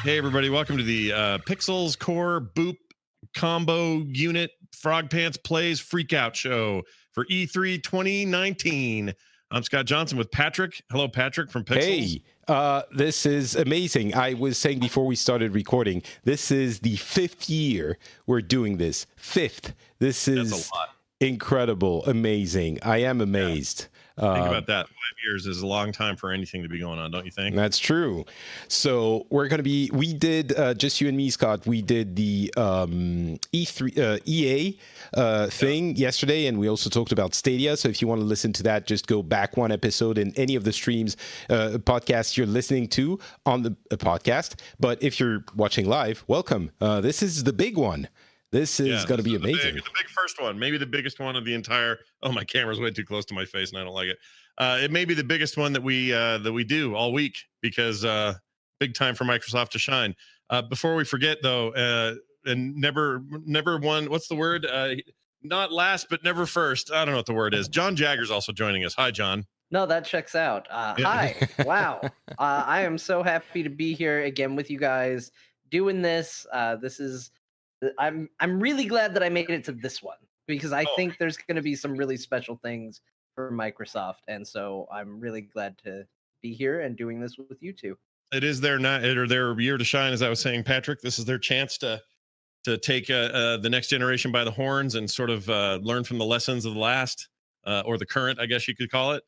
Hey, everybody. Welcome to the Pixels Core Boop Combo Unit Frog Pants Plays Freakout Show for E3 2019. I'm Scott Johnson with Patrick. Hello, Patrick from Pixels. Hey, this is amazing. I was saying before we started recording, this is the 5th year we're doing this. 5th. This is That's a lot. Incredible, amazing. I am amazed. Think about that. 5 years is a long time for anything to be going on, don't you think? That's true. So we did, just you and me, Scott, we did the EA thing yesterday, and we also talked about Stadia. So if you want to listen to that, just go back one episode in any of the streams, podcasts you're listening to on the podcast. But if you're watching live, welcome. This is the big one. This is going to be amazing. The big first one, maybe the biggest one of the entire. Oh, my camera's way too close to my face, and I don't like it. It may be the biggest one that we do all week because big time for Microsoft to shine. Before we forget, though, and never one. What's the word? Not last, but never first. I don't know what the word is. John Jagger's also joining us. Hi, John. No, that checks out. Hi. Wow. I am so happy to be here again with you guys doing this. I'm really glad that I made it to this one because I think there's going to be some really special things for Microsoft, and so I'm really glad to be here and doing this with you two. It is their year to shine, as I was saying, Patrick. This is their chance to take the next generation by the horns and sort of learn from the lessons of the last or the current, I guess you could call it.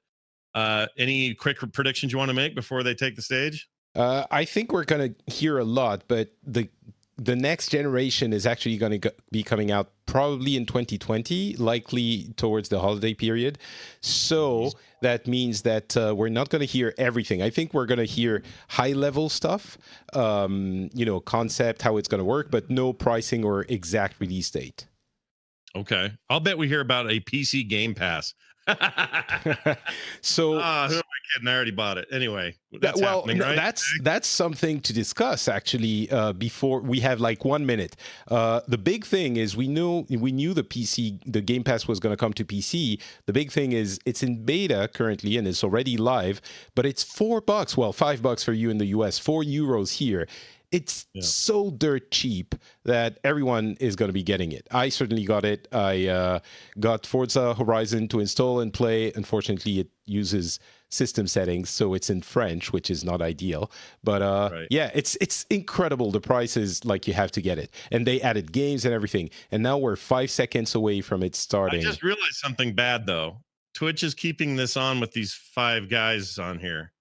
Any quick predictions you want to make before they take the stage? I think we're going to hear a lot, but the next generation is actually going to be coming out probably in 2020, likely towards the holiday period. So that means that we're not going to hear everything. I think we're going to hear high-level stuff, concept, how it's going to work, but no pricing or exact release date. Okay. I'll bet we hear about a PC Game Pass. So who am I kidding? I already bought it. Anyway, that's happening, right? That's something to discuss actually. Before we have like 1 minute. The big thing is we knew the Game Pass was going to come to PC. The big thing is it's in beta currently and it's already live, but it's $4. Well, $5 for you in the US, €4 here. It's so dirt cheap that everyone is going to be getting it. I certainly got it. I got Forza Horizon to install and play. Unfortunately, it uses system settings, so it's in French, which is not ideal. But yeah, it's incredible. The price is like you have to get it. And they added games and everything. And now we're 5 seconds away from it starting. I just realized something bad, though. Twitch is keeping this on with these 5 guys on here.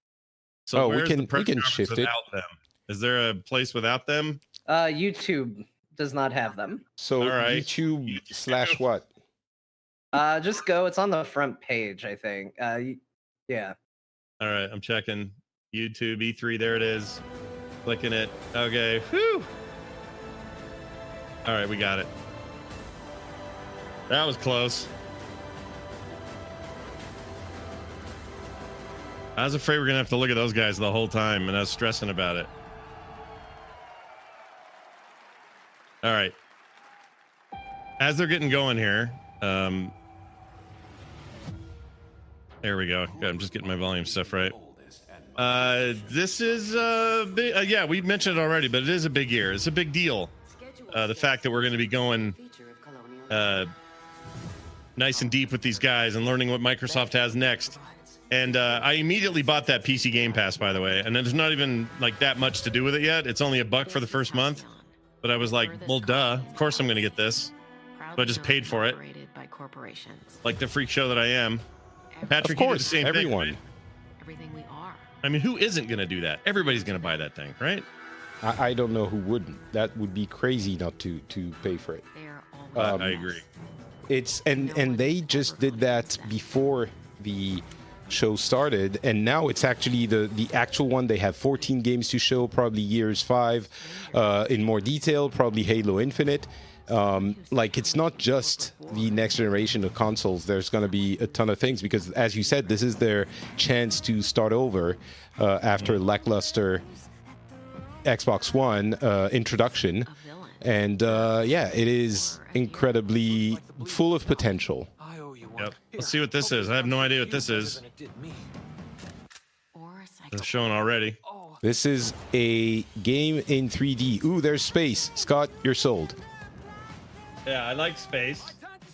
So we can shift it. Them? Is there a place without them? YouTube does not have them. So YouTube / what? Just go. It's on the front page, I think. Yeah. All right, I'm checking. YouTube E3. There it is. Clicking it. Okay. Whew. All right, we got it. That was close. I was afraid we we're gonna have to look at those guys the whole time, and I was stressing about it. All right. As they're getting going here, there we go. I'm just getting my volume stuff right. This is big, yeah, we mentioned it already, but it is a big year. It's a big deal. The fact that we're going to be going nice and deep with these guys and learning what Microsoft has next. And I immediately bought that PC Game Pass, by the way, and there's not even like that much to do with it yet. It's only $1 for the first month. But I was like, well, duh. Of course I'm going to get this. So I just paid for it. Like the freak show that I am. Patrick, of course, you do the same everyone. thing, right? Everything we are. I mean, who isn't going to do that? Everybody's going to buy that thing, right? I don't know who wouldn't. That would be crazy not to pay for it. I agree. It's and they just did that before the show started, and now it's actually the actual one. They have 14 games to show, probably Gears 5 in more detail, probably Halo Infinite. Like, it's not just the next generation of consoles. There's going to be a ton of things because, as you said, this is their chance to start over after lackluster Xbox One introduction. And yeah, it is incredibly full of potential. Yep. Let's see what this is. I have no idea what this is. It's showing already. Oh, This is a game in 3D. Ooh, there's space. Scott, you're sold. Yeah, I like space.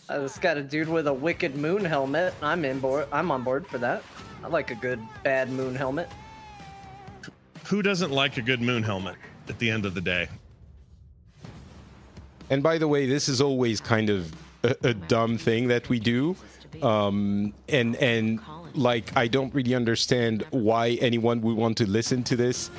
It's got a dude with a wicked moon helmet. I'm on board for that. I like a good bad moon helmet. Who doesn't like a good moon helmet at the end of the day? And by the way, this is always kind of a dumb thing that we do. And like, I don't really understand why anyone would want to listen to this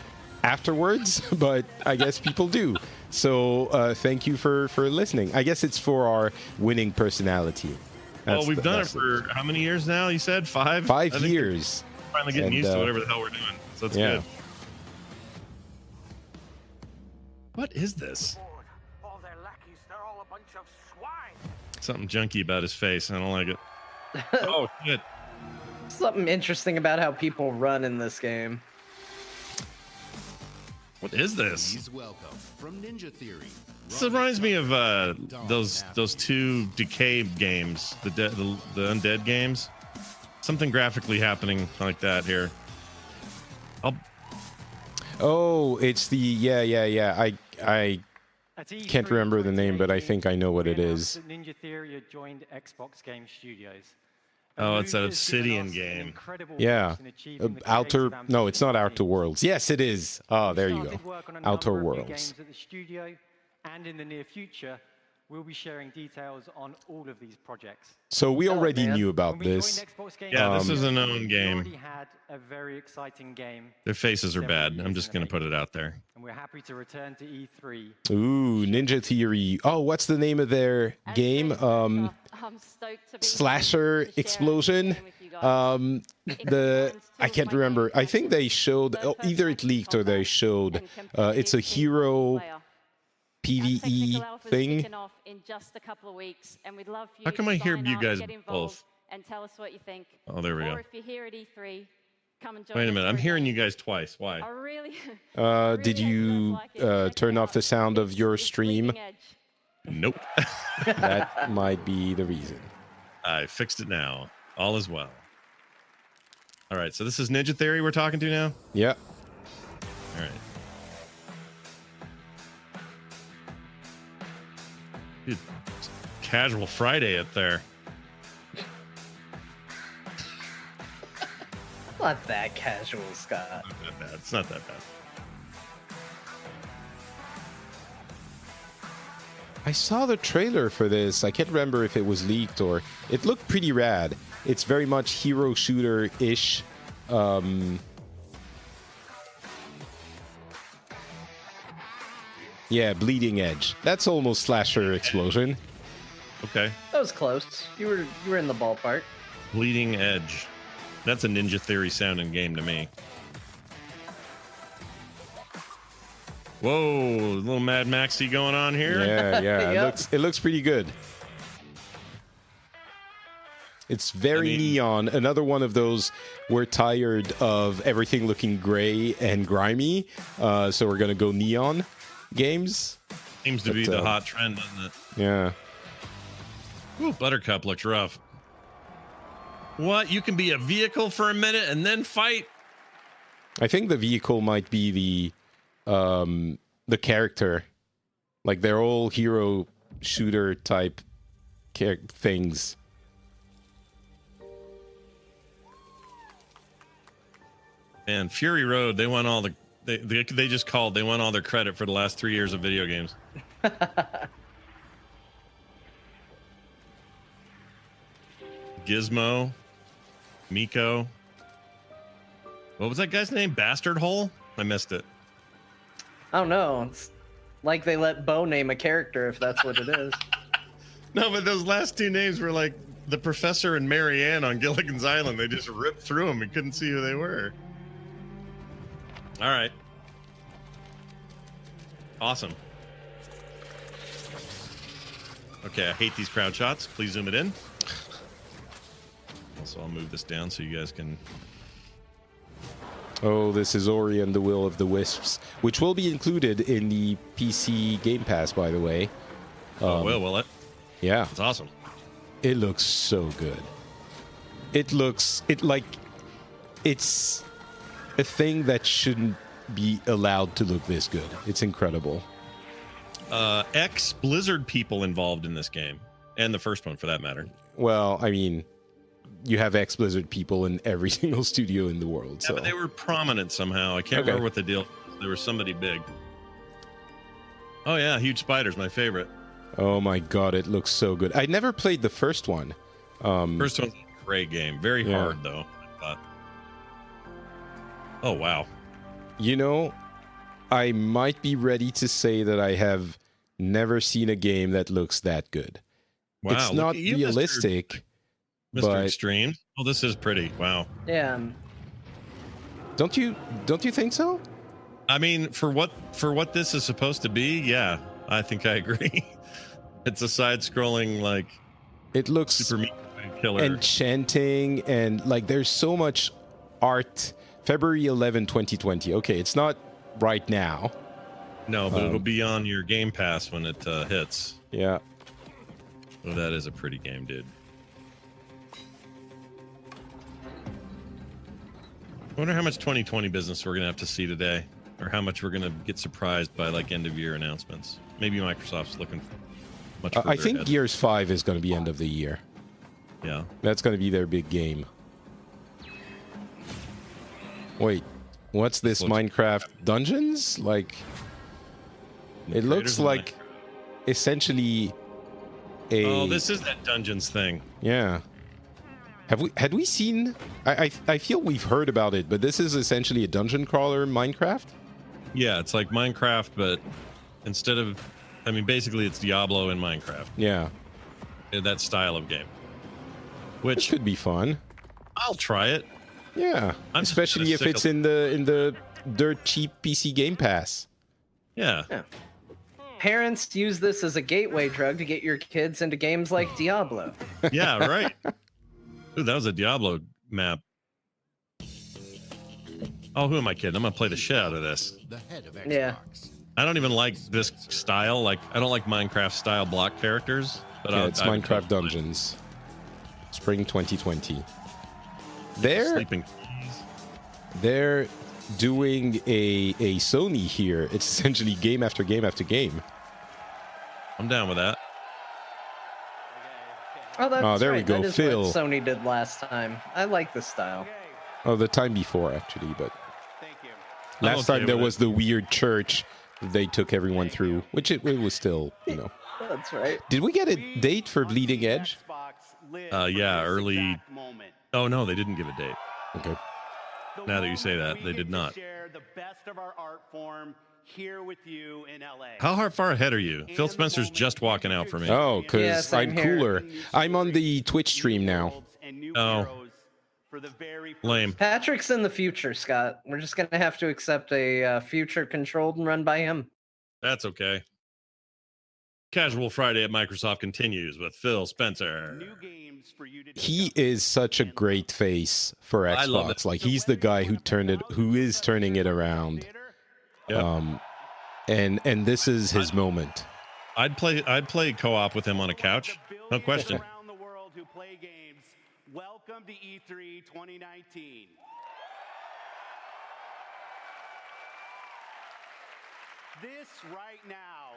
afterwards, but I guess people do. So thank you for listening. I guess it's for our winning personality. Well, we've done it for how many years now? You said 5? 5 years. Finally getting used to whatever the hell we're doing. So that's good. What is this? All their lackeys, they're all a bunch of swine. Something junky about his face. I don't like it. Oh, shit. Something interesting about how people run in this game. What is this? Please welcome from Ninja Theory. This reminds me of those 2 Decay games, the undead games. Something graphically happening like that here. Oh, it's the yeah. I can't remember the name, but I think I know what it is. Ninja Theory had joined Xbox Game Studios. Oh, it's that Obsidian game. Yeah. No, it's not Outer Worlds. Yes, it is. Oh, there you go. Outer Worlds. At the studio, and in the near future, we'll be sharing details on all of these projects. So we already knew about this. Yeah, this is a known game. We already had a very exciting game. Their faces are bad. I'm just going to put it out there. And we're happy to return to E3. Ooh, Ninja Theory. Oh, what's the name of their game? Slasher Explosion. I can't remember. I think they showed either it leaked or they showed. It's a hero PvE thing. How come I hear you guys both? And tell us what you think. Oh, there we go. Or if you're here at E3, come and join Wait a us minute, for I'm a hearing game. you guys twice. Why? I really, Did you turn off the sound of your stream? Nope. That might be the reason. I fixed it now. All is well. All right, so this is Ninja Theory we're talking to now? Yeah. All right. Dude, casual Friday up there. Not that casual, Scott. Not that bad. It's not that bad. I saw the trailer for this. I can't remember if it was leaked or... It looked pretty rad. It's very much hero shooter-ish. Yeah, Bleeding Edge. That's almost Slasher Explosion. Okay. That was close. You were in the ballpark. Bleeding Edge. That's a Ninja Theory sounding game to me. Whoa, a little Mad Maxy going on here. Yeah. Yep. It looks pretty good. It's very neon. Another one of those, we're tired of everything looking gray and grimy, so we're going to go neon games. Seems to be the hot trend, doesn't it? Yeah. Ooh, Buttercup looks rough. What? You can be a vehicle for a minute and then fight? I think the vehicle might be the character. Like, they're all hero shooter type things. And Fury Road, they won all the they just called. They won all their credit for the last 3 years of video games. Gizmo, Miko. What was that guy's name? Bastard Hole? I missed it. I don't know. It's like they let Bo name a character if that's what it is. No, but those last 2 names were like the Professor and Marianne on Gilligan's Island. They just ripped through them and couldn't see who they were. All right. Awesome. Okay, I hate these crowd shots. Please zoom it in. So I'll move this down so you guys can... Oh, this is Ori and the Will of the Wisps, which will be included in the PC Game Pass, by the way. Will it? Yeah. It's awesome. It looks so good. It's a thing that shouldn't be allowed to look this good. It's incredible. Ex-Blizzard people involved in this game, and the first one for that matter. Well, I mean, you have ex-Blizzard people in every single studio in the world. Yeah, So but they were prominent somehow. I can't remember what the deal was. There was somebody big. Oh, yeah, Huge Spider's my favorite. Oh my god, it looks so good. I never played the first one. First one's a great game. Very hard, though, I thought. Oh, wow. You know, I might be ready to say that I have never seen a game that looks that good. Wow, it's look not at you, realistic, Mr. but Extreme. Oh, this is pretty. Wow. Yeah. don't you think so? I mean, for what this is supposed to be, yeah, I think I agree. It's a side-scrolling, like, It looks super meat killer. enchanting, and like there's so much art. February 11, 2020. Okay, it's not right now. No, but it'll be on your Game Pass when it hits. Yeah. Oh, that is a pretty game, dude. I wonder how much 2020 business we're gonna have to see today, or how much we're gonna get surprised by, like, end of year announcements. Maybe Microsoft's looking much further I think ahead. Gears 5 is going to be end of the year. Yeah. That's going to be their big game. Wait, what's this Minecraft Dungeons? Like, it looks creators of like essentially a... Oh, this is that Dungeons thing. Yeah. Had we seen... I feel we've heard about it, but this is essentially a dungeon crawler in Minecraft? Yeah, it's like Minecraft, but instead of... I mean, basically, it's Diablo in Minecraft. Yeah. That style of game. Which Which could be fun. I'll try it. Yeah. I'm just Especially kinda if sick it's of- in the dirt cheap PC Game Pass. Yeah. Parents use this as a gateway drug to get your kids into games like Diablo. Yeah, right. Ooh, that was a Diablo map. Oh, who am I kidding? I'm gonna play the shit out of this. The head of Xbox. Yeah. I don't even like this style. Like, I don't like Minecraft style block characters. But Yeah, it's I would Minecraft totally Dungeons. Spring 2020. play They're Sleeping. they're doing a Sony here. It's essentially game after game after game. I'm down with that. Oh, that's Oh, there we right. go, That is Phil. what Sony did last time. I like the style. Oh, the time before actually, but Thank you. I'm last okay time there with was the weird church they took everyone through, which it was still, you know. That's right. Did we get a date for Bleeding Edge? Yeah, early. Oh no, they didn't give a date. Okay. Now that you say that, they did not. Share the best of our art form here with you in LA. How far ahead are you? Phil Spencer's just walking out for me. Oh, Yeah, because same I'm here. cooler. I'm on the Twitch stream now. Oh. Lame. Patrick's in the future, Scott. We're just gonna have to accept a future controlled and run by him. That's okay. Casual Friday at Microsoft continues with Phil Spencer. He is such a great face for I love Xbox. it. Like he's the guy who is turning it around. Yep. And this is his moment. I'd play co-op with him on a couch. No question. Around the world who play games. Welcome to E3 2019. This right now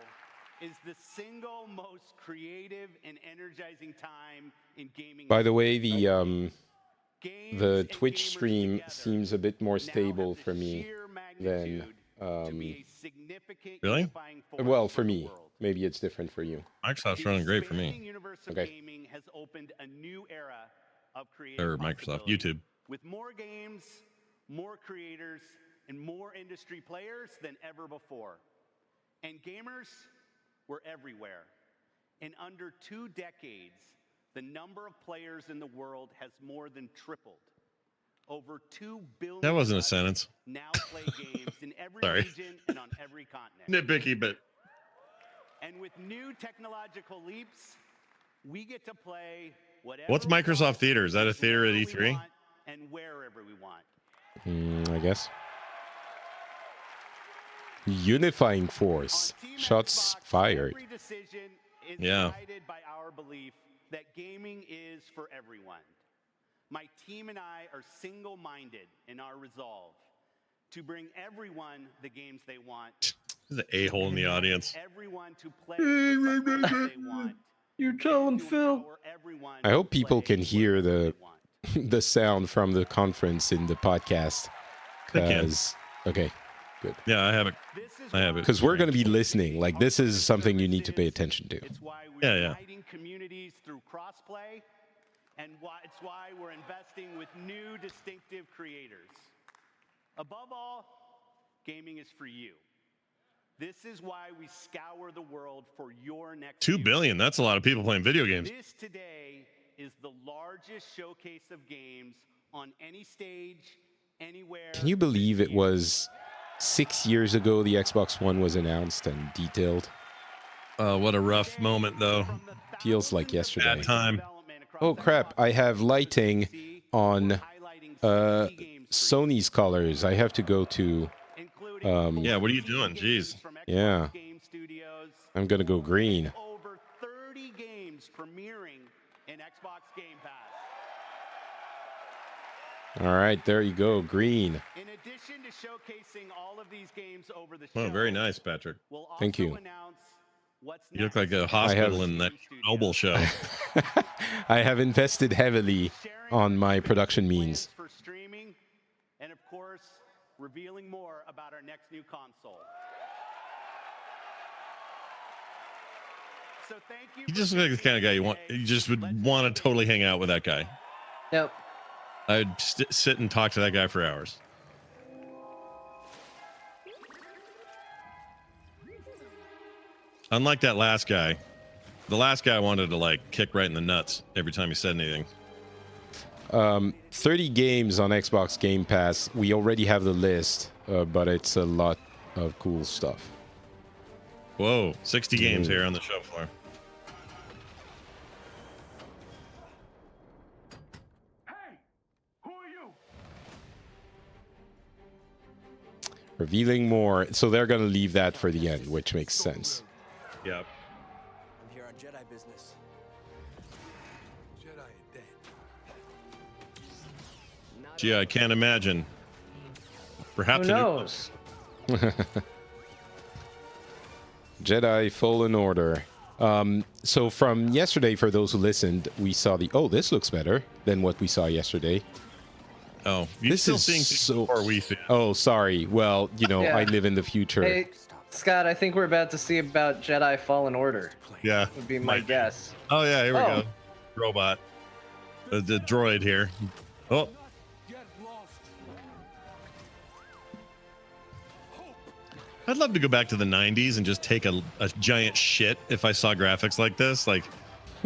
is the single most creative and energizing time in gaming. By the way, the Games and Twitch gamers stream together seems a bit more now stable have the for me sheer than magnitude to be a significant Really? unifying force well, for the me. world. Maybe it's different for you. Microsoft's The running great for expanding me. universe of Okay. gaming has opened a new era of creative Or Microsoft, possibilities. YouTube. With more games, more creators, and more industry players than ever before. And gamers were everywhere. In under 2 decades, the number of players in the world has more than tripled. Over 2 billion That wasn't a us sentence. now play games in every Sorry. region and on every continent. Nitpicky, but And with new technological leaps, we get to play whatever what's we Microsoft want, Theater? Is that a theater at whenever we E3? want, and wherever we want. I guess. Unifying force. On Team Shots Xbox, fired. Every decision is Yeah. guided by our belief that gaming is for everyone. My team and I are single-minded in our resolve to bring everyone the games they want. The a-hole in the audience. Everyone to play with the friends they want. You tell him, To Phil. empower everyone I hope to people play can hear whatever the they want. the sound from the conference in the podcast. They can. 'Cause- okay, good. Yeah, I have it. This is I have it. Because we're going to be listening. Like, this is something you need to pay attention to. It's why we're Yeah, yeah. uniting communities through crossplay, and it's why we're investing with new distinctive creators. Above all, gaming is for you. This is why we scour the world for your next 2 billion. That's a lot of people playing video games. This today is the largest showcase of games on any stage, anywhere. Can you believe it was 6 years ago the Xbox One was announced and detailed? What a rough moment, though. Feels like yesterday. Bad time. Oh crap, I have lighting on Sony's colors. I have to go to... Yeah, what are you doing? Jeez. Yeah. I'm going to go green. Over 30 games premiering in Xbox Game Pass. All right, there you go, green. In addition to showcasing all of these games over the show, Oh, very nice, Patrick. we'll Thank you. also announce what's You look next like a in hospital have- in that Noble show. I have invested heavily on my production means. for streaming, and of course, revealing more about our next new console. So thank you. You just look like the kind of guy you just would want to totally hang out with that guy. Nope. I'd sit and talk to that guy for hours. Unlike that last guy. The last guy wanted to like kick right in the nuts every time he said anything. 30 games on Xbox Game Pass. We already have the list, but it's a lot of cool stuff. Whoa, 60 games here on the show floor. Hey, who are you? Revealing more. So they're going to leave that for the end, which makes sense. Yep. I'm here on Jedi business. Jedi are dead. Gee, I can't imagine. Perhaps Who a new- knows? Jedi Fallen Order. So from yesterday, for those who listened, we saw the... Oh, this looks better than what we saw yesterday. Oh, you're This still is seeing things so... before we see it. Oh, sorry. Well, you know, Yeah. I live in the future. Hey, Scott, I think we're about to see about Jedi Fallen Order. Yeah. Would be my Might be. guess. Oh yeah, here we Oh. go. Robot. The droid here. Oh, Get lost. I'd love to go back to the 90s and just take a giant shit if I saw graphics like this. Like,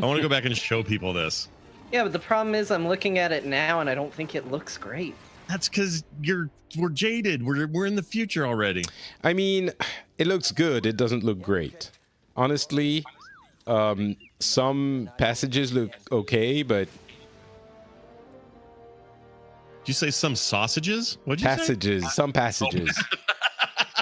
I want to go back and show people this. Yeah, but the problem is I'm looking at it now and I don't think it looks great. That's because we're jaded. We're in the future already. I mean, it looks good. It doesn't look great. Honestly, some passages look okay, but Did you say some sausages? What'd you say? some passages.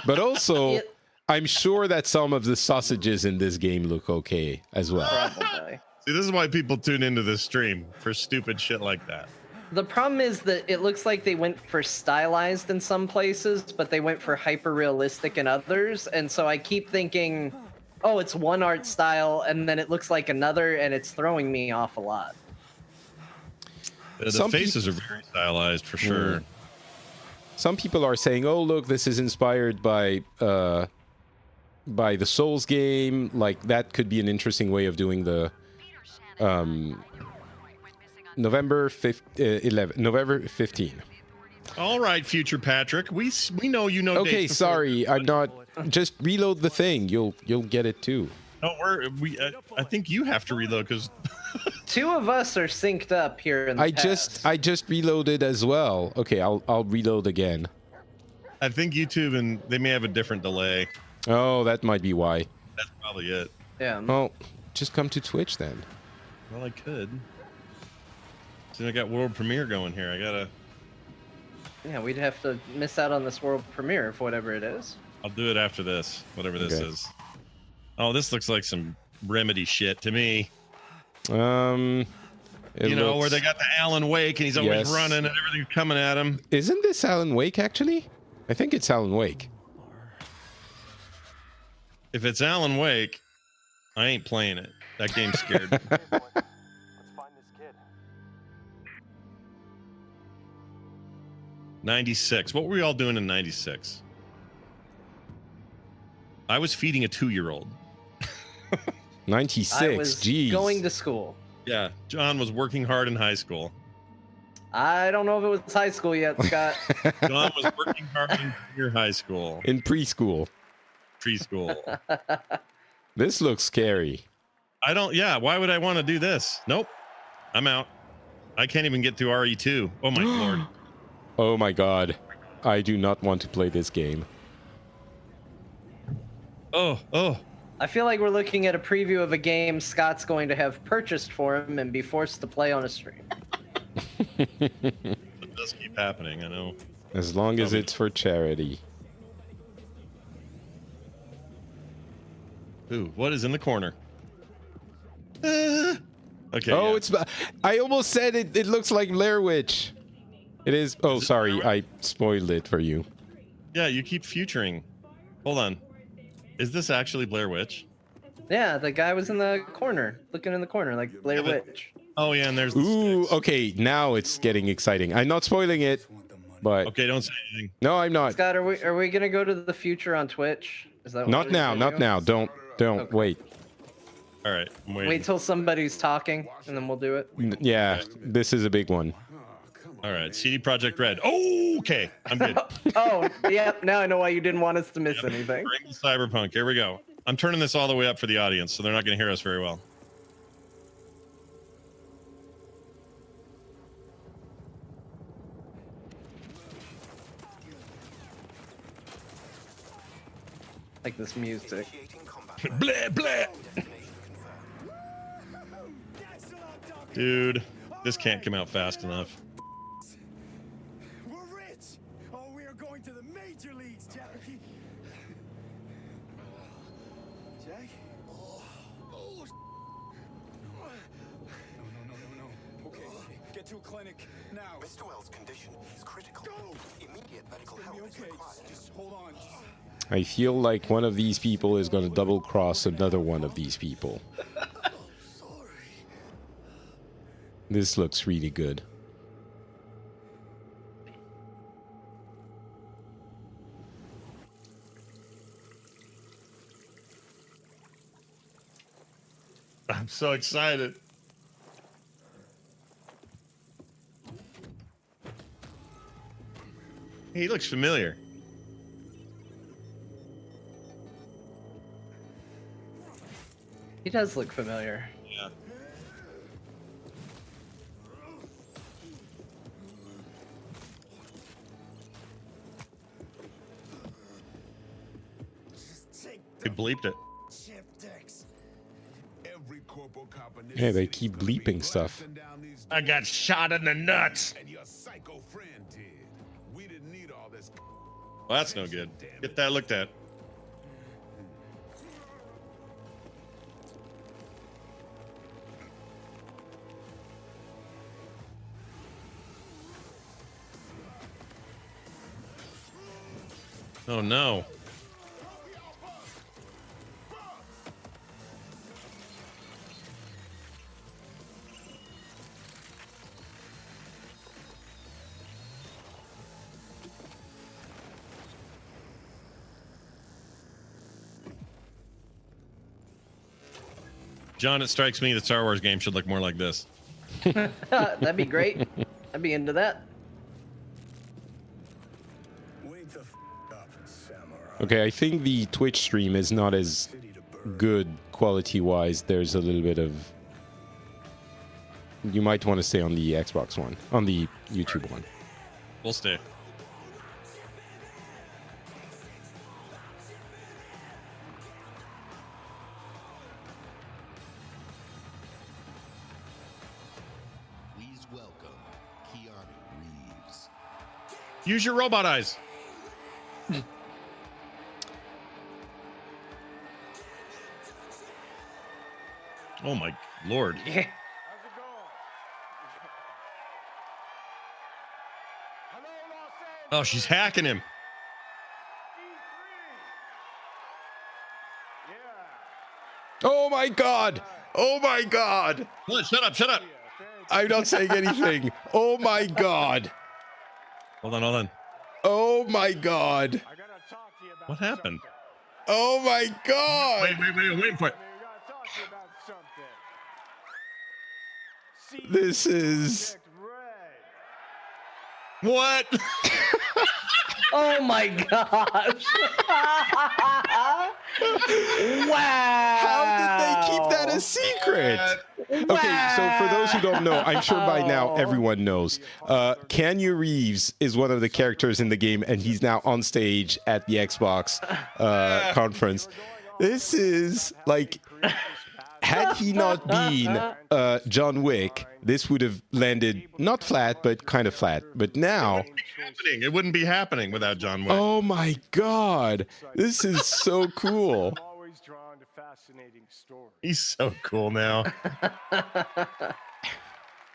But also, It- I'm sure that some of the sausages in this game look okay as well. Probably. See, this is why people tune into this stream for stupid shit like that. The problem is that it looks like they went for stylized in some places, but they went for hyper realistic in others. And so I keep thinking, oh, it's one art style, and then it looks like another, and it's throwing me off a lot. The Some faces are very stylized for sure. Some people are saying, "Oh, look, this is inspired by the Souls game. Like that could be an interesting way of doing the November 15. All right, future Patrick. We know you know. Okay, dates before- sorry, I'm not. Just reload the thing. You'll get it too. No, I think you have to reload because Two of us are synced up here in the I past. just reloaded as well. Okay, I'll reload again. I think YouTube and they may have a different delay. Oh, that might be why. That's probably it. Yeah. Well, just come to Twitch then. Well, I could. So I got world premiere going here. I gotta. Yeah, we'd have to miss out on this world premiere of whatever it is. I'll do it after this, whatever this Okay. is. Oh, this looks like some Remedy shit to me. It You know, where looks- they got the Alan Wake and he's always Yes. running and everything's coming at him. Isn't this Alan Wake actually? I think it's Alan Wake. If it's Alan Wake, I ain't playing it. That game scared me. Let's find this kid. 96. What were we all doing in 96? I was feeding a 2-year-old. 96. I was Jeez. going to school. Yeah, John was working hard in high school. I don't know if it was high school yet, Scott. John was working hard in junior high school, In preschool. preschool. This looks scary. I don't. Yeah, why would I want to do this? Nope, I'm out. I can't even get through RE2. Oh my lord. Oh my god. I do not want to play this game. Oh. I feel like we're looking at a preview of a game Scott's going to have purchased for him and be forced to play on a stream. It does keep happening. I know. As long as it's for charity. Ooh, what is in the corner? Okay. Oh, yeah. it's... I almost said it. It looks like Blair Witch. It is... Oh, Is it sorry. Blair I spoiled it for you. Yeah, you keep futuring. Hold on. Is this actually Blair Witch? Yeah, the guy was in the corner, looking in the corner like Blair Yeah, but- Witch. Oh yeah, and there's the Ooh, sticks. okay. Now it's getting exciting. I'm not spoiling it, but... Okay, don't say anything. No, I'm not. Scott, are we gonna go to the future on Twitch? Is that what Not we're now. gonna Not do? now. Don't. Okay. Wait. All right, I'm waiting. Wait till somebody's talking, and then we'll do it. Yeah, this is a big one. All right, CD Project Red. Oh, okay, I'm good. Oh, yeah. Now I know why you didn't want us to miss anything. Bring the Cyberpunk. Here we go. I'm turning this all the way up for the audience, so they're not going to hear us very well. Like this music. Blah blah. Dude, this can't come out fast enough. We're rich! Oh, we are going to the major leagues, Jackie! Jack? Oh, no. Okay, get to a clinic now. Mr. Wells' condition is critical. Go! Immediate medical It's gonna help be is okay. required. Just hold on. I feel like one of these people is going to double cross another one of these people. This looks really good. I'm so excited. He looks familiar. He does look familiar. Yeah. He bleeped it. Yeah, they keep bleeping stuff. I got shot in the nuts. And your psycho friend did. We didn't need all this. Well, that's no good. Get that looked at. Oh no. John, it strikes me that Star Wars game should look more like this. That'd be great. I'd be into that. Wake the up, samurai. Okay, I think the Twitch stream is not as good quality-wise. There's a little bit of... You might want to stay on the Xbox one, on the YouTube one. We'll stay. Please welcome Keanu Reeves. Use your robot eyes. Oh my lord. Yeah. How's it going? Hello, Los Angeles. Oh, she's hacking him. Oh my god! Oh my god! What? Shut up! Shut up! I'm not saying anything. Oh my god! Hold on. Oh my god! I gotta talk to you about What happened? Oh my god! Wait, wait for it. I gotta talk to you about something. See This is... Red. What? Oh my gosh! Wow! How did they keep that a secret? Okay, so for those who don't know, I'm sure by now everyone knows. Keanu Reeves is one of the characters in the game, and he's now on stage at the Xbox conference. This is like, had he not been John Wick, this would have landed not flat, but kind of flat. But now, It wouldn't be happening without John Wick. oh my god, this is so cool. Always drawn to fascinating stories. He's so cool now.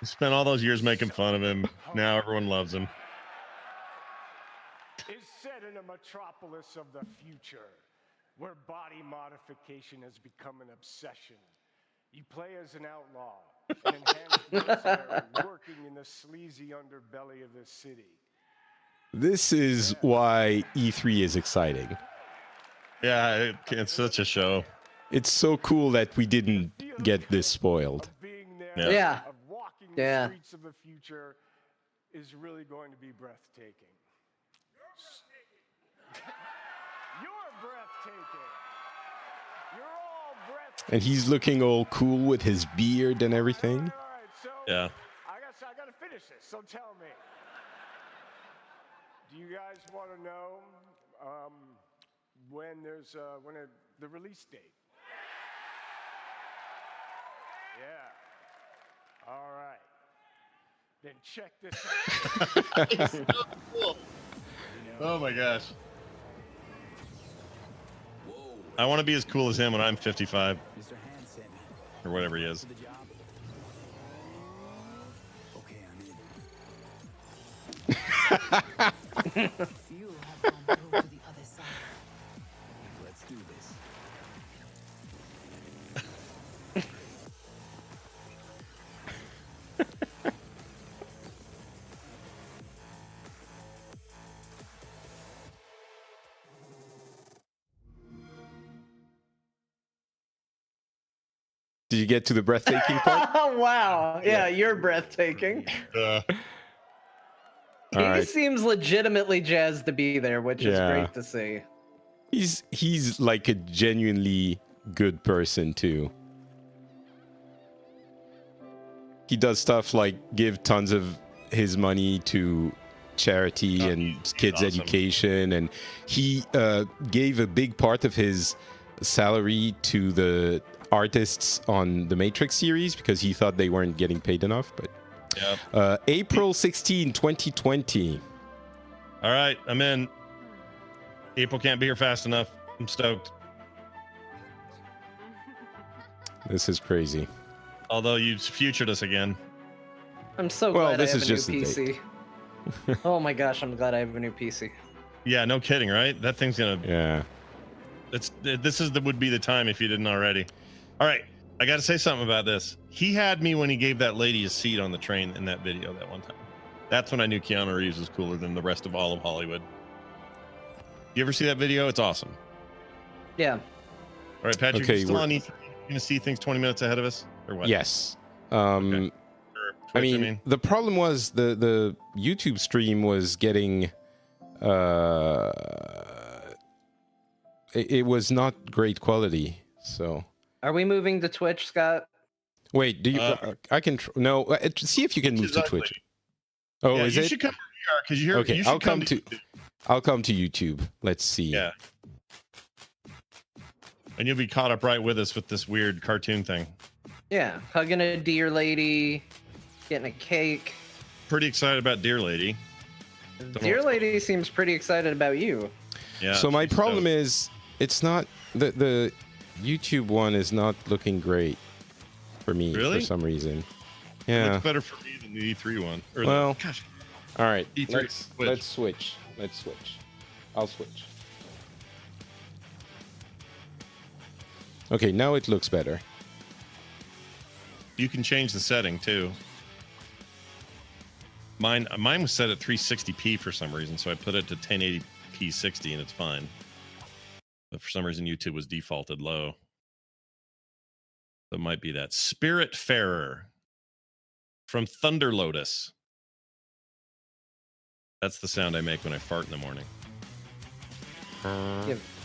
We spent all those years making fun of him. Now everyone loves him. Is set in a metropolis of the future, where body modification has become an obsession. You play as an outlaw, an enhanced mercenary working in the sleazy underbelly of the city. This is why E3 is exciting. Yeah, it's such a show. It's so cool that we didn't get this spoiled. Being there, Yeah. of walking Yeah. the streets of the future is really going to be breathtaking. You're breathtaking. You're all breathtaking. And he's looking all cool with his beard and everything. All right, so Yeah. I gotta finish this. So tell me, do you guys want to know when there's the release date? Yeah. All right. Then check this out. Oh my gosh. I want to be as cool as him when I'm 55. Or whatever he is. Let's do this. Did you get to the breathtaking part? Oh wow! Yeah, you're breathtaking. Uh, He All right. seems legitimately jazzed to be there, which is Yeah. great to see. He's like a genuinely good person too. He does stuff like give tons of his money to charity and he's kids' awesome. education, and he gave a big part of his salary to the artists on the Matrix series because he thought they weren't getting paid enough. But yeah. April 16, 2020. All right, I'm in. April can't be here fast enough. I'm stoked. This is crazy. Although you futured us again. I'm so Well, glad this I have is a new just the date. PC. Oh my gosh, I'm glad I have a new PC. Yeah, no kidding, right? That thing's gonna. Yeah. Would be the time if you didn't already. All right, I got to say something about this. He had me when he gave that lady a seat on the train in that video that one time. That's when I knew Keanu Reeves was cooler than the rest of all of Hollywood. You ever see that video? It's awesome. Yeah. All right, Patrick, Okay, you still we're- on E3? You gonna see things 20 minutes ahead of us, or what? Yes. Okay. Or I Twitch, mean, the problem was the YouTube stream was getting it was not great quality. So Are we moving to Twitch, Scott? wait, do you? I can no. See if you can move is to ugly. Twitch. Oh, yeah, is you it? should come to VR because you're Okay, You should I'll come to. YouTube. I'll come to YouTube. Let's see. Yeah. And you'll be caught up right with us with this weird cartoon thing. Yeah, hugging a deer lady, getting a cake. Pretty excited about Dear Lady. Deer lady seems pretty excited about you. Yeah. So my she's problem stoked. is it's not the YouTube one is not looking great for me Really? for some reason. Yeah. Much better for me than the E3 one. Or Well, gosh, All right. E3 Let's switch. Let's switch. I'll switch. Okay, now it looks better. You can change the setting too. Mine was set at 360p for some reason, so I put it to 1080p 60 and it's fine. But for some reason YouTube was defaulted low. That might be that. Spiritfarer from Thunder Lotus. That's the sound I make when I fart in the morning.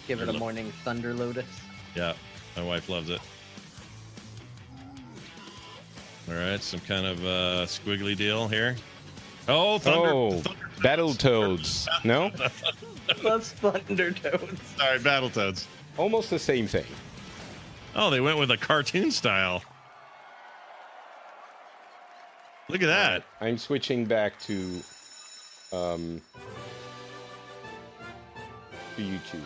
Give it a morning Thunder Lotus. Yeah, my wife loves it. All right, some kind of squiggly deal here. Oh, Thunder Battletoads. No? That's Thundertoads. Sorry, Battletoads. Almost the same thing. Oh, they went with a cartoon style. Look at that. I'm switching back to YouTube.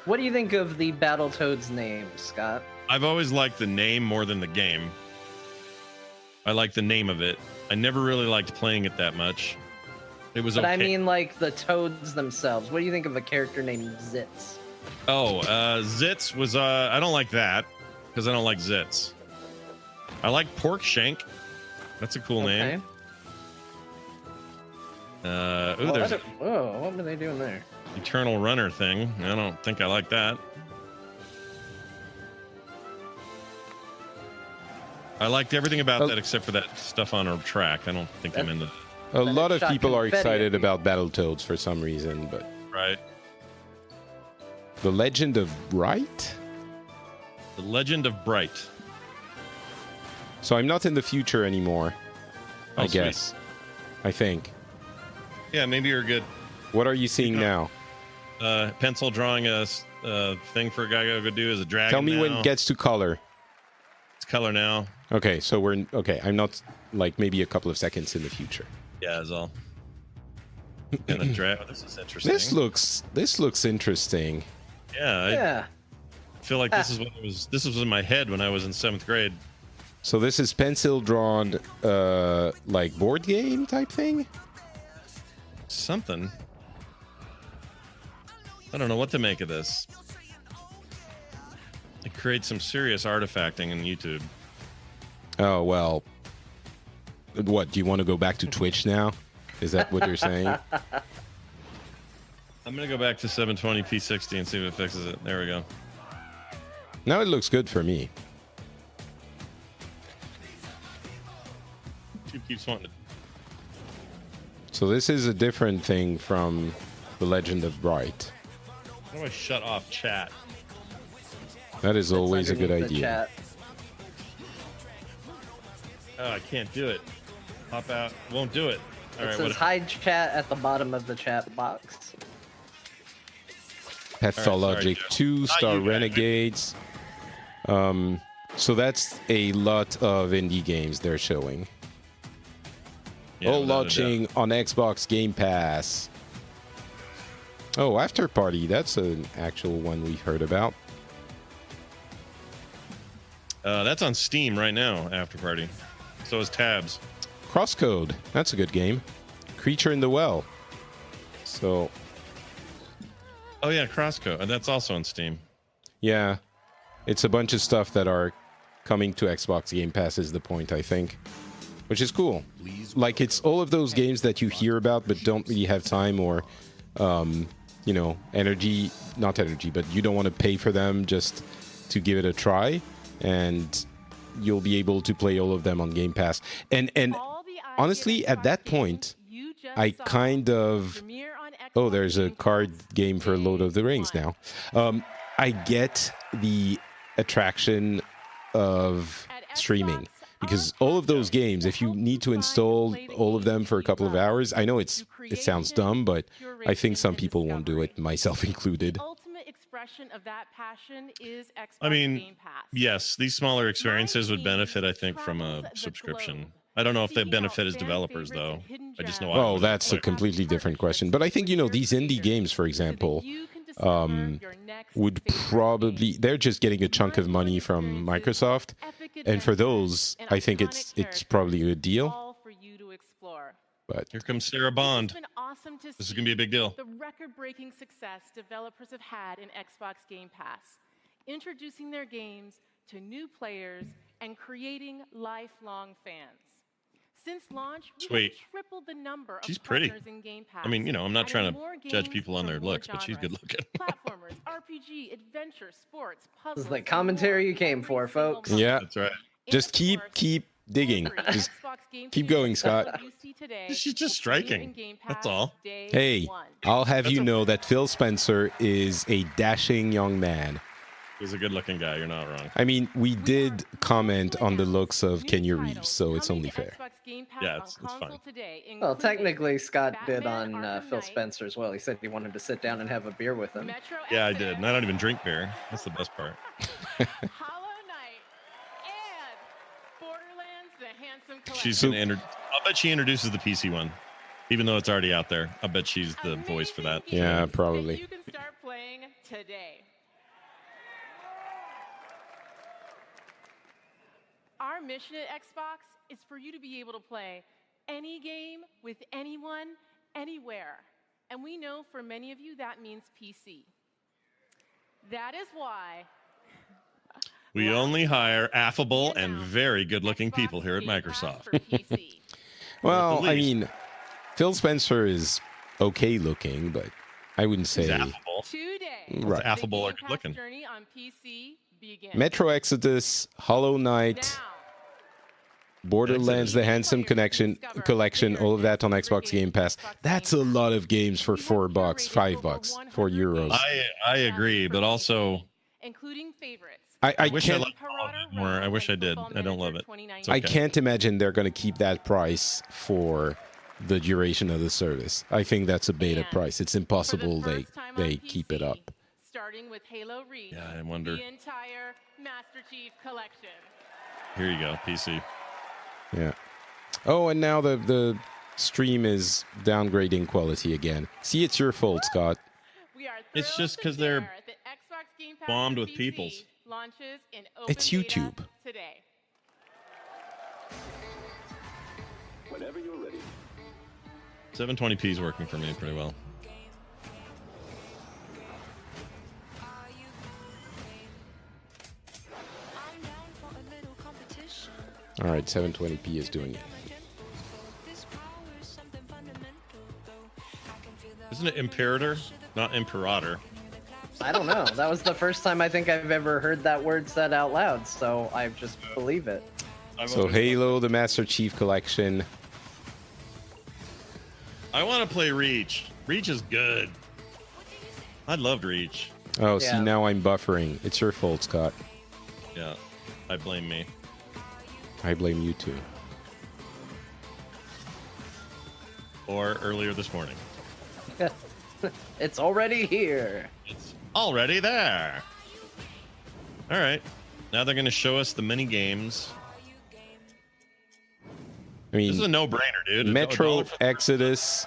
What do you think of the Battletoads name, Scott? I've always liked the name more than the game. I like the name of it. I never really liked playing it that much. It was But okay. I mean, like, the toads themselves. What do you think of a character named Zitz? Oh, Zitz was, I don't like that, because I don't like Zitz. I like Pork Shank. That's a cool name. Ooh, there's an what are they doing there? Eternal Runner thing. I don't think I like that. I liked everything about that except for that stuff on our track. I don't think I'm into that. A lot of shot people are confetti at excited you. about Battletoads for some reason, but Right. The Legend of Bright? The Legend of Bright. So I'm not in the future anymore, Oh, I sweet. guess. I think. Yeah, maybe you're good. What are you seeing now? Pencil drawing a thing for a guy to go do as a dragon. Tell me when now. it gets to color. It's color now. Okay, so okay. I'm not like maybe a couple of seconds in the future. Yeah, is all. Gonna draft. This is interesting. This looks interesting. Yeah. I feel like this is what it was. This was in my head when I was in 7th grade. So this is pencil drawn, like board game type thing. Something. I don't know what to make of this. It creates some serious artifacting in YouTube. Oh well. What, do you want to go back to Twitch now? Is that what you're saying? I'm gonna go back to 720p 60 and see if it fixes it. There we go. Now it looks good for me. YouTube keeps wanting to. So this is a different thing from The Legend of Bright. How do I shut off chat? That is always a good underneath the idea. chat. Oh, I can't do it. Pop out. Won't do it. All It right. says What? hide chat at the bottom of the chat box. Pathologic Joe. 2-star you guys. Renegades. So that's a lot of indie games they're showing. Yeah, All without a launching on Xbox Game Pass. Oh, After Party. That's an actual one we've heard about. That's on Steam right now. After Party. So is Tabs. Crosscode. That's a good game. Creature in the Well. So, Oh yeah, Crosscode. And that's also on Steam. yeah. It's a bunch of stuff that are coming to Xbox Game Pass is the point, I think. Which is cool. Like, it's all of those games that you hear about but don't really have time or, you know, energy. Not energy, but you don't want to pay for them just to give it a try. And you'll be able to play all of them on Game Pass. And honestly, at that point, I kind of... Oh, there's a card game for Lord of the Rings now. I get the attraction of streaming. Because all of those games, if you need to install all of them for a couple of hours, I know it sounds dumb, but I think some people won't do it, myself included. I mean, yes, these smaller experiences would benefit, I think, from a subscription. I don't know if they benefit as developers, though. I just know. Oh, that's a completely different question. But I think, you know, these indie games, for example, would probably... They're just getting a chunk of money from Microsoft. And for those, I think it's probably a good deal. But here comes Sarah Bond. awesome to see This is gonna be a big deal. the record-breaking success developers have had in Xbox Game Pass, introducing their games to new players and creating lifelong fans. Since launch, we've Sweet. tripled the number of She's pretty. partners in Game Pass. I mean, you know, I'm not adding trying more to judge games people on from their more looks, but she's good genres. looking. Platformers, RPG, adventure, sports, puzzles. This is the and commentary more you came every for, single folks. month. Yeah. That's right. And Just of keep course, digging. every Just Xbox Game keep Studios going, Scott. title you see today She's just will be in striking. Game That's Pass all. day Hey, one. I'll have That's you a- know that Phil Spencer is a dashing young man. He's a good-looking guy. You're not wrong. I mean, we did comment on the looks of Kenya Reeves, so it's only fair. Yeah, it's fine. Well, technically, Scott did on Phil Spencer as well. He said he wanted to sit down and have a beer with him. Yeah, I did. And I don't even drink beer. That's the best part. Hollow Knight and Borderlands: The Handsome Collection. She's gonna I'll bet she introduces the PC one, even though it's already out there. I bet she's the voice for that. Yeah, that probably. you can start playing today. Our mission at Xbox is for you to be able to play any game with anyone, anywhere. And we know for many of you that means PC. That is why We only hire affable we and announced very good-looking Xbox people here at Game Pass Microsoft. for PC. Well, I least. mean, Phil Spencer is okay looking, but I wouldn't He's say. affable. Today, Right. the Affable or Game Pass good-looking. journey on PC begins. Metro Exodus, Hollow Knight, Now, Borderlands, the Exodus. Handsome collection, all of that on Xbox Game Pass. That's a lot of games for $4, $5, €4. I agree, but also including favorites. I wish I can't. liked all of it more. I wish I did. I don't love it. It's I okay. can't imagine they're going to keep that price for the duration of the service. I think that's a beta And price. It's For the impossible first time on they keep it PC, up. Starting with Halo Reach, Yeah, I wonder. the entire Master Chief collection. Here you go, PC. Yeah. Oh, and now the stream is downgrading quality again. See, it's your fault, Scott. We are It's thrilled just to 'cause they're share that Xbox Game Pass bombed for with PC peoples. launches in It's open beta YouTube. today. Whenever you're ready. 720p is working for me pretty well. All right, 720p is doing it. Isn't it Imperator, not Imperator? I don't know. That was the first time I think I've ever heard that word said out loud, so I just believe it. So Halo, the Master Chief Collection. I want to play Reach. Reach is good. I loved Reach. Oh, see, Yeah. now I'm buffering. It's your fault, Scott. Yeah, I blame me. I blame you too. Or earlier this morning. It's already here. It's already there. All right. Now they're going to show us the mini games. I mean, This is a no-brainer, dude. Metro $1 for- Exodus,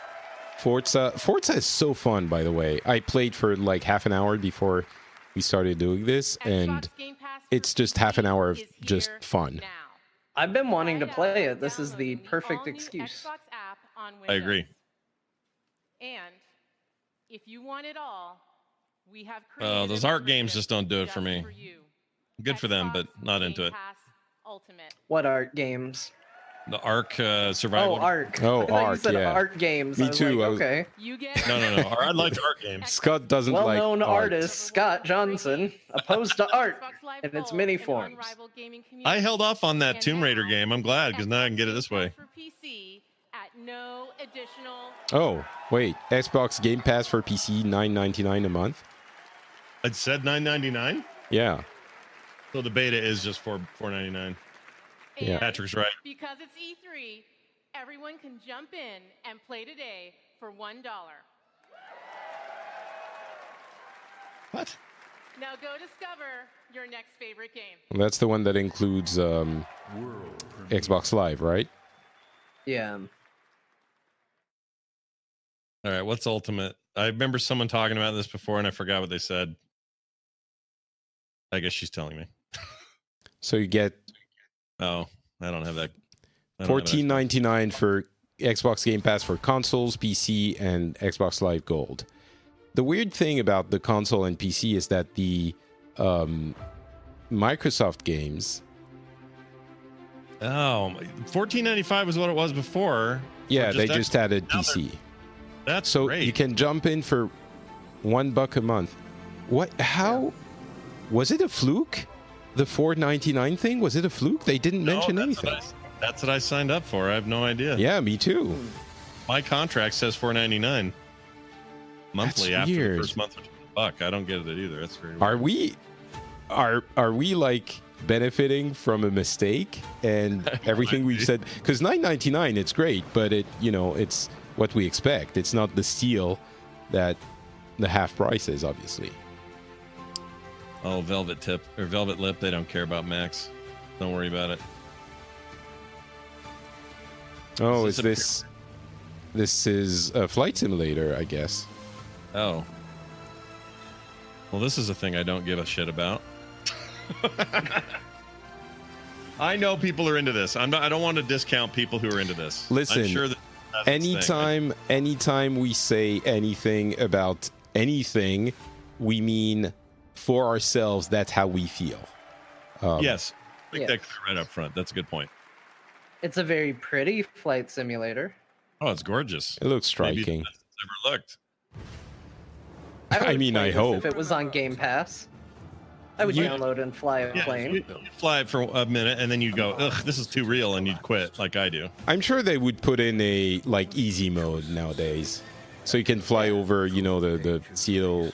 Forza. Forza is so fun, by the way. I played for like half an hour before we started doing this, and Xbox Game Pass for it's just half an PC hour of is just here fun. now. I've been wanting to Try play out it. This is the downloading perfect all-new excuse. Xbox app on I Windows. agree. And if you want it all, we have Oh, created those a art games membership just don't do it for me. you. Good for them, but Xbox not Game into it. Pass Ultimate. What art games? The Ark Survival. Oh, Ark. Oh, I thought Ark, you said yeah. art games. Me I was too, like, I was- okay. You get No. I liked art games. Scott doesn't like Well-known art. artist Scott Johnson opposed to art Xbox Live in its Gold, many an forms. unrivaled gaming I community. held off on that And Tomb Raider now, game. I'm glad because now I can get it Xbox this Game way. Pass for PC at no additional. Oh, wait. Xbox Game Pass for PC, $9.99 a month? It said $9.99, Yeah. so the beta is just $4.99. Yeah. And Patrick's right. because it's E3, everyone can jump in and play today for $1. What? Now go discover your next favorite game. That's the one that includes Xbox Live, right? Yeah. All right, what's Ultimate? I remember someone talking about this before, and I forgot what they said. I guess she's telling me. So you get Oh, I don't have that. I don't have that. $14.99 for Xbox Game Pass for consoles, PC, and Xbox Live Gold. The weird thing about the console and PC is that the Microsoft games. Oh, $14.95 was what it was before. Yeah, they just added PC. That's so great. You can jump in for $1 a month. What? How? Was it a fluke? The $4.99 thing? Was it a fluke? They didn't mention anything. That's what I signed up for. I have no idea. Yeah, me too. My contract says $4.99 monthly That's after weird. the first month of $1. I don't get it either. That's very weird. Are we like benefiting from a mistake and everything we've said? Because $9.99, it's great, but it's what we expect. It's not the steal that the half price is, obviously. Oh, Velvet Tip or Velvet Lip, they don't care about Max. Don't worry about it. Oh, this is a flight simulator, I guess. Oh. Well, this is a thing I don't give a shit about. I know people are into this. I don't want to discount people who are into this. Listen, I'm sure that anytime we say anything about anything, we mean for ourselves. That's how we feel. Yes, make that clear right up front. That's a good point. It's a very pretty flight simulator. Oh, it's gorgeous. It looks striking. Maybe the best it's ever looked. I mean, I hope. If it was on Game Pass, I would download and fly a plane. You'd fly it for a minute, and then you'd go, ugh, this is too real, and you'd quit, like I do. I'm sure they would put in a easy mode nowadays, so you can fly over, the Seattle.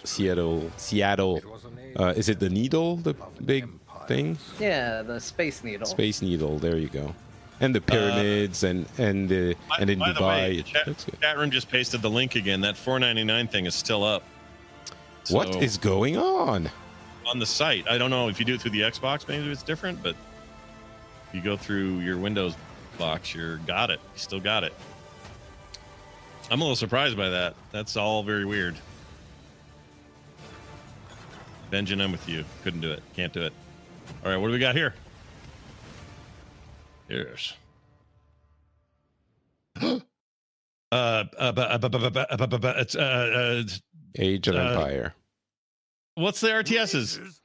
Is it the Needle, the big thing? Yeah, the Space Needle. Space Needle. There you go. And the pyramids and in Dubai. Way, chat room just pasted the link again. That $4.99 thing is still up. What is going on? On the site. I don't know if you do it through the Xbox, maybe it's different, but if you go through your Windows box, you still got it. I'm a little surprised by that. That's all very weird. Benjamin, I'm with you. Couldn't do it. Can't do it. All right, what do we got here? Yes. Age of Empire. What's the RTSs?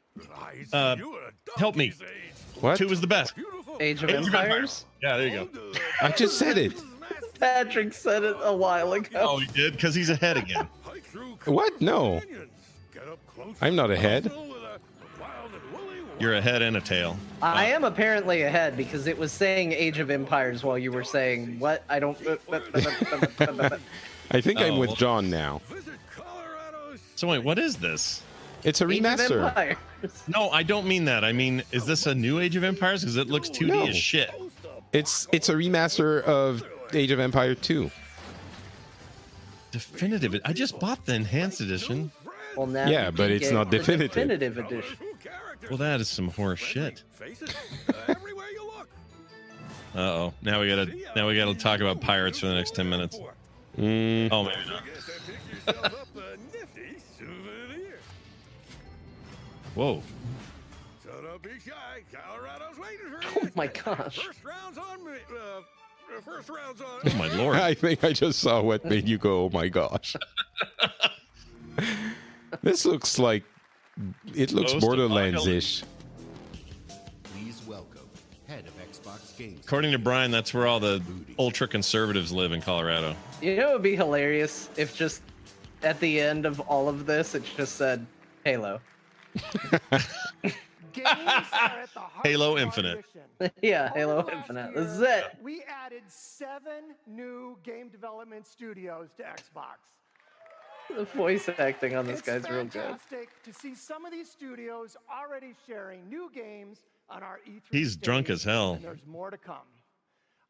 Help me. What? 2 is the best. Age of Empires? Yeah, there you go. I just said it. Patrick said it a while ago. Oh, he did? Because he's ahead again. What? No. I'm not ahead. You're a head and a tail. I am apparently ahead because it was saying Age of Empires while you were saying what? I don't. I think I'm with John now. So wait, what is this? It's a remaster. No, I don't mean that. I mean, is this a new Age of Empires? Because it looks 2D as shit. It's a remaster of Age of Empire 2. Definitive. I just bought the enhanced edition. Well, now yeah, but it's not definitive. Definitive edition. Well, that is some horse shit. Uh-oh. Now we gotta talk about pirates for the next 10 minutes. Oh, maybe not. Whoa. Oh my gosh. Oh my lord. I think I just saw what made you go, oh my gosh. This looks like it looks Borderlands-ish. Please welcome head of Xbox Games. According to Brian, that's where all the ultra conservatives live in Colorado. You know, it would be hilarious if just at the end of all of this, it just said Halo. Halo Infinite. Yeah, Halo Infinite. This is it. We added 7 new game development studios to Xbox. The voice acting on this guy's real good. It's fantastic to see some of these studios already sharing new games on our E3 He's stage, drunk as hell. and there's more to come.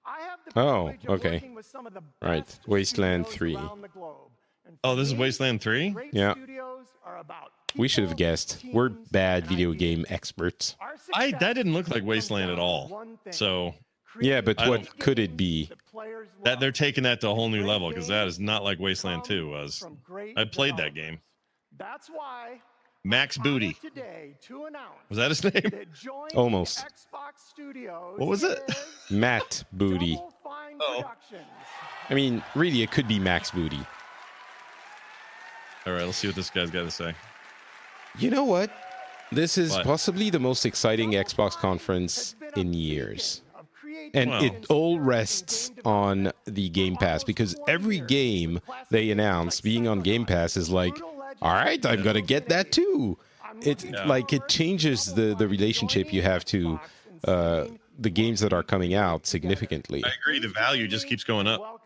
I have the Oh, privilege of okay. working with some of the Right. best Wasteland studios 3. around the globe. And Oh, for this is me, Wasteland 3? great Yeah. studios are about We should have people, guessed. We're teams, bad and video ideas. game experts. Our That success didn't look like comes Wasteland down at to all. one thing. So Yeah, but I what don't- could it be? that players that they're love. taking that to a whole new Great level because that games is not like Wasteland 2 come was. from great I played that developers. game. That's why Max I'm Booty. honored today to announce Was that his name? that joining Almost. Xbox Studios What was it? is Matt Booty. Double Fine Oh. Productions. I mean, really, it could be max booty. All right, let's see what this guy's got to say. You know what? This is What? possibly the most exciting Xbox conference in years. And Wow. it all rests on the Game Pass, because every game they announce being on Game Pass is like, all right, I'm going to get that too. It's like it changes the relationship you have to the games that are coming out significantly. I agree. The value just keeps going up.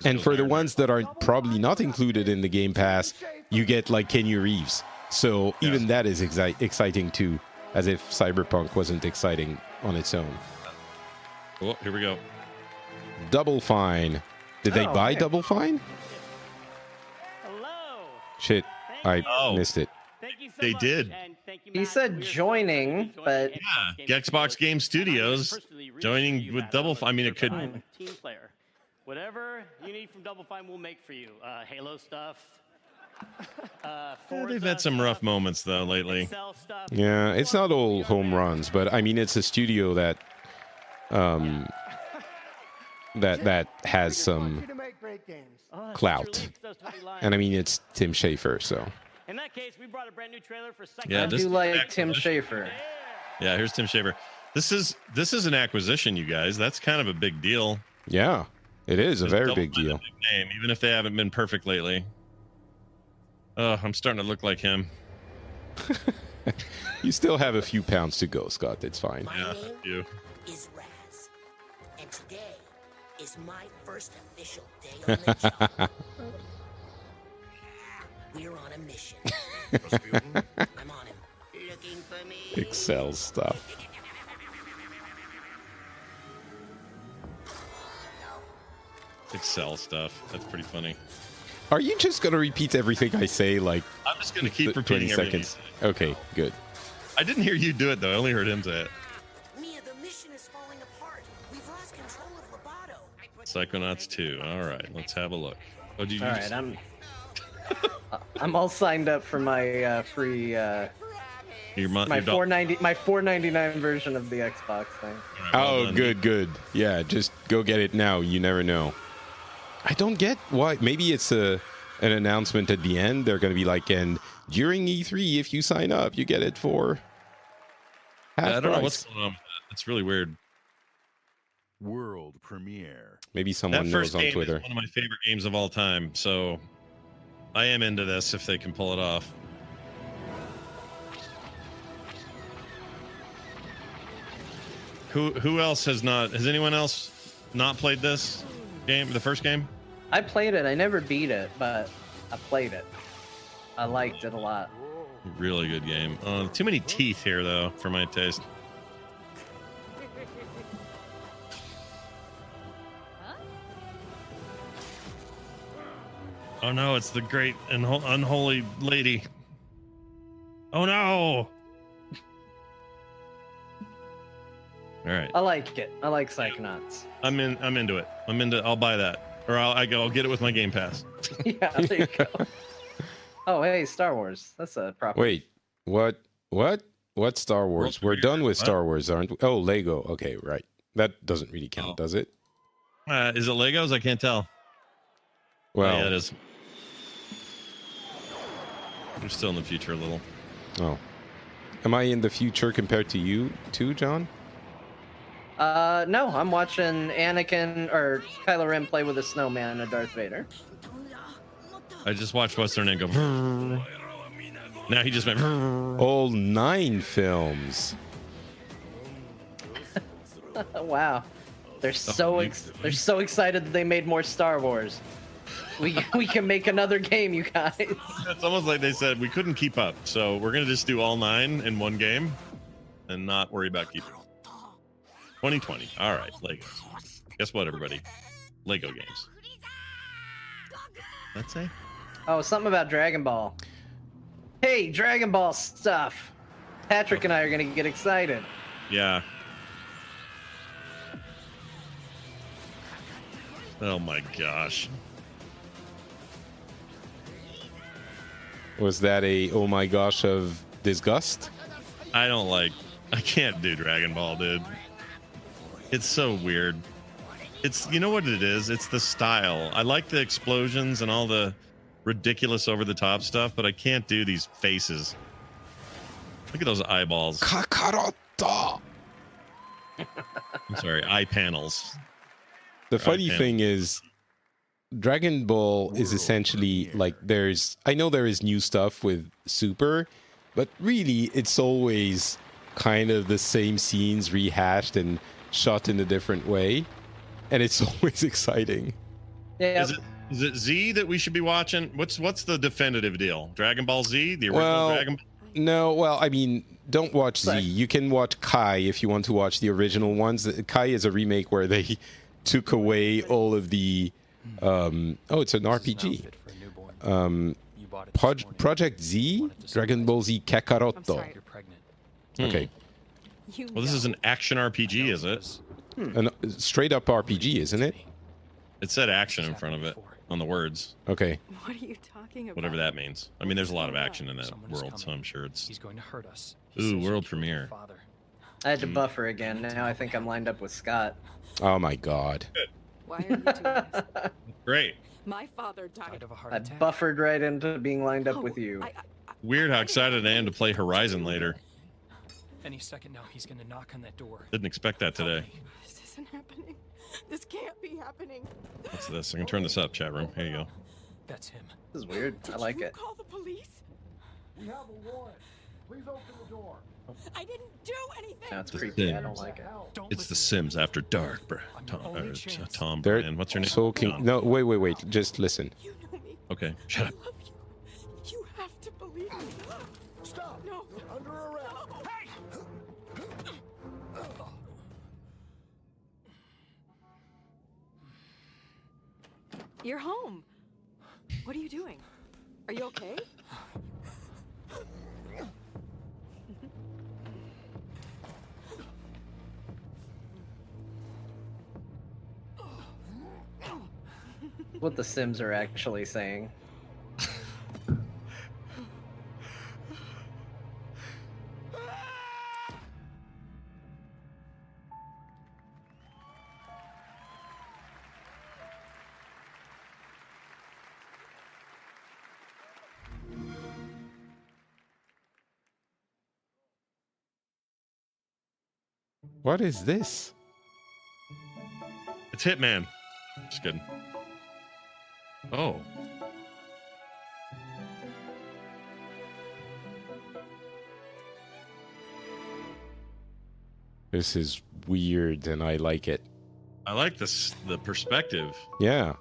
And for the ones that are probably not included in the Game Pass, you get like Keanu Reeves. So even that is exciting too, as if Cyberpunk wasn't exciting on its own. Oh, here we go. Double Fine. Did they buy okay. Double Fine? Shit, I missed it. They did. He said joining, but Yeah, Xbox Game Studios joining with Double Fine. I mean, it could. I'm a team player. Whatever you need from Double Fine, we'll make for you. Halo stuff. They've had some rough moments though lately. Yeah, it's not all home runs, but I mean, it's a studio that that has some clout, and I mean, it's Tim Schafer, so. In that case, we brought a brand new trailer for second. Yeah, I this do is like an Tim acquisition. Schafer. Yeah, here's Tim Schafer. This is an acquisition, you guys. That's kind of a big deal. Yeah, it is a very Double big Fine's a deal. big name, even if they haven't been perfect lately. Oh, I'm starting to look like him. You still have a few pounds to go, Scott. It's fine. Yeah, you. Is Raz, and today is my first official day on the job. We're on a mission. I'm on him. Looking for me. Excel stuff. Excel stuff. That's pretty funny. Are you just gonna repeat everything I say, like? I'm just gonna keep 20 repeating everything. seconds. Okay, good. I didn't hear you do it though. I only heard him say it. Mia, the mission is falling apart. We've lost control of Lobato. Psychonauts 2. All right, let's have a look. Oh, do you All right, I'm all signed up for my free your my $4.99 version of the Xbox thing. Oh, good. Yeah, just go get it now. You never know. I don't get why. Maybe it's an announcement at the end. They're going to be like, and during E3, if you sign up, you get it for half I don't know price. what's going on with that. It's really weird. World premiere. Maybe someone That knows first on game Twitter. is one of my favorite games of all time, so I am into this if they can pull it off. Who else has not? Has anyone else not played this game? The first game? I played it. I never beat it, but I played it. I liked it a lot. Really good game. Too many teeth here though, for my taste. Oh no, it's the great and unholy lady. Oh no! All right, I like it. I like Psychonauts. I'm into it. I'll buy that, or I'll get it with my Game Pass. Yeah, there you go. Oh, hey, Star Wars. That's a proper. Wait, what? What Star Wars? We're done with Star Wars, aren't we? Oh, Lego. Okay, right. That doesn't really count, does it? Is it Legos? I can't tell. Well, Oh, yeah, it is. I'm still in the future a little. Oh. Am I in the future compared to you too, John? No, I'm watching Anakin or Kylo Ren play with a snowman and a Darth Vader. I just watched what's their name go. Now he just went. All 9 films. Wow, they're so excited that they made more Star Wars. We can make another game, you guys. It's almost like they said we couldn't keep up, so we're gonna just do all 9 in one game, and not worry about keeping up. 2020. All right, Legos. Guess what, everybody? Lego games. Let's say. Oh, something about Dragon Ball. Hey, Dragon Ball stuff. Patrick and I are gonna get excited. Yeah. Oh my gosh. Was that a oh my gosh of disgust? I can't do Dragon Ball, dude. It's so weird. It's, you know what it is? It's the style. I like the explosions and all the ridiculous over the top stuff, but I can't do these faces. Look at those eyeballs. Kakaroto. I'm sorry, eye panels. The funny thing is, Dragon Ball is essentially like I know there is new stuff with Super, but really it's always kind of the same scenes rehashed and shot in a different way, and it's always exciting. Yeah. Is it Z that we should be watching? What's the definitive deal? Dragon Ball Z, the original Dragon Ball? No, well, I mean, don't watch Z. You can watch Kai if you want to watch the original ones. Kai is a remake where they took away all of the it's an RPG. Project Z, Dragon Ball Z Kakaroto. Okay. Well, this is an action RPG, is it? An straight up RPG, isn't it? It said action in front of it on the words. Okay. What are you talking about? Whatever that means. I mean, there's a lot of action in that world, so I'm sure it's. He's going to hurt us. Ooh, world premiere. I had to buffer again. Now I think I'm lined up with Scott. Oh my God. Why are you doing this? Great. My father died of a heart I attack. buffered right into being lined up with you. Weird how excited I am to play Horizon later. Any second now, he's going to knock on that door. Didn't expect that today. This isn't happening. This can't be happening. What's this? I can turn this up, chat room. Here you go. That's him. This is weird. I like it. Call the police? We have a warrant. Please open the door. I didn't do anything. That's The creepy. I Sims. don't like it. It's The Sims After Dark, bro. Tom They're Brand. What's your name? talking. Tom. No, wait. Just listen. Okay, shut up. You have to believe me. Stop. No. You're under arrest. You're home. What are you doing? Are you okay? What the Sims are actually saying. What is this? It's Hitman. Just kidding. Oh. This is weird, and I like it. I like this, the perspective. Yeah.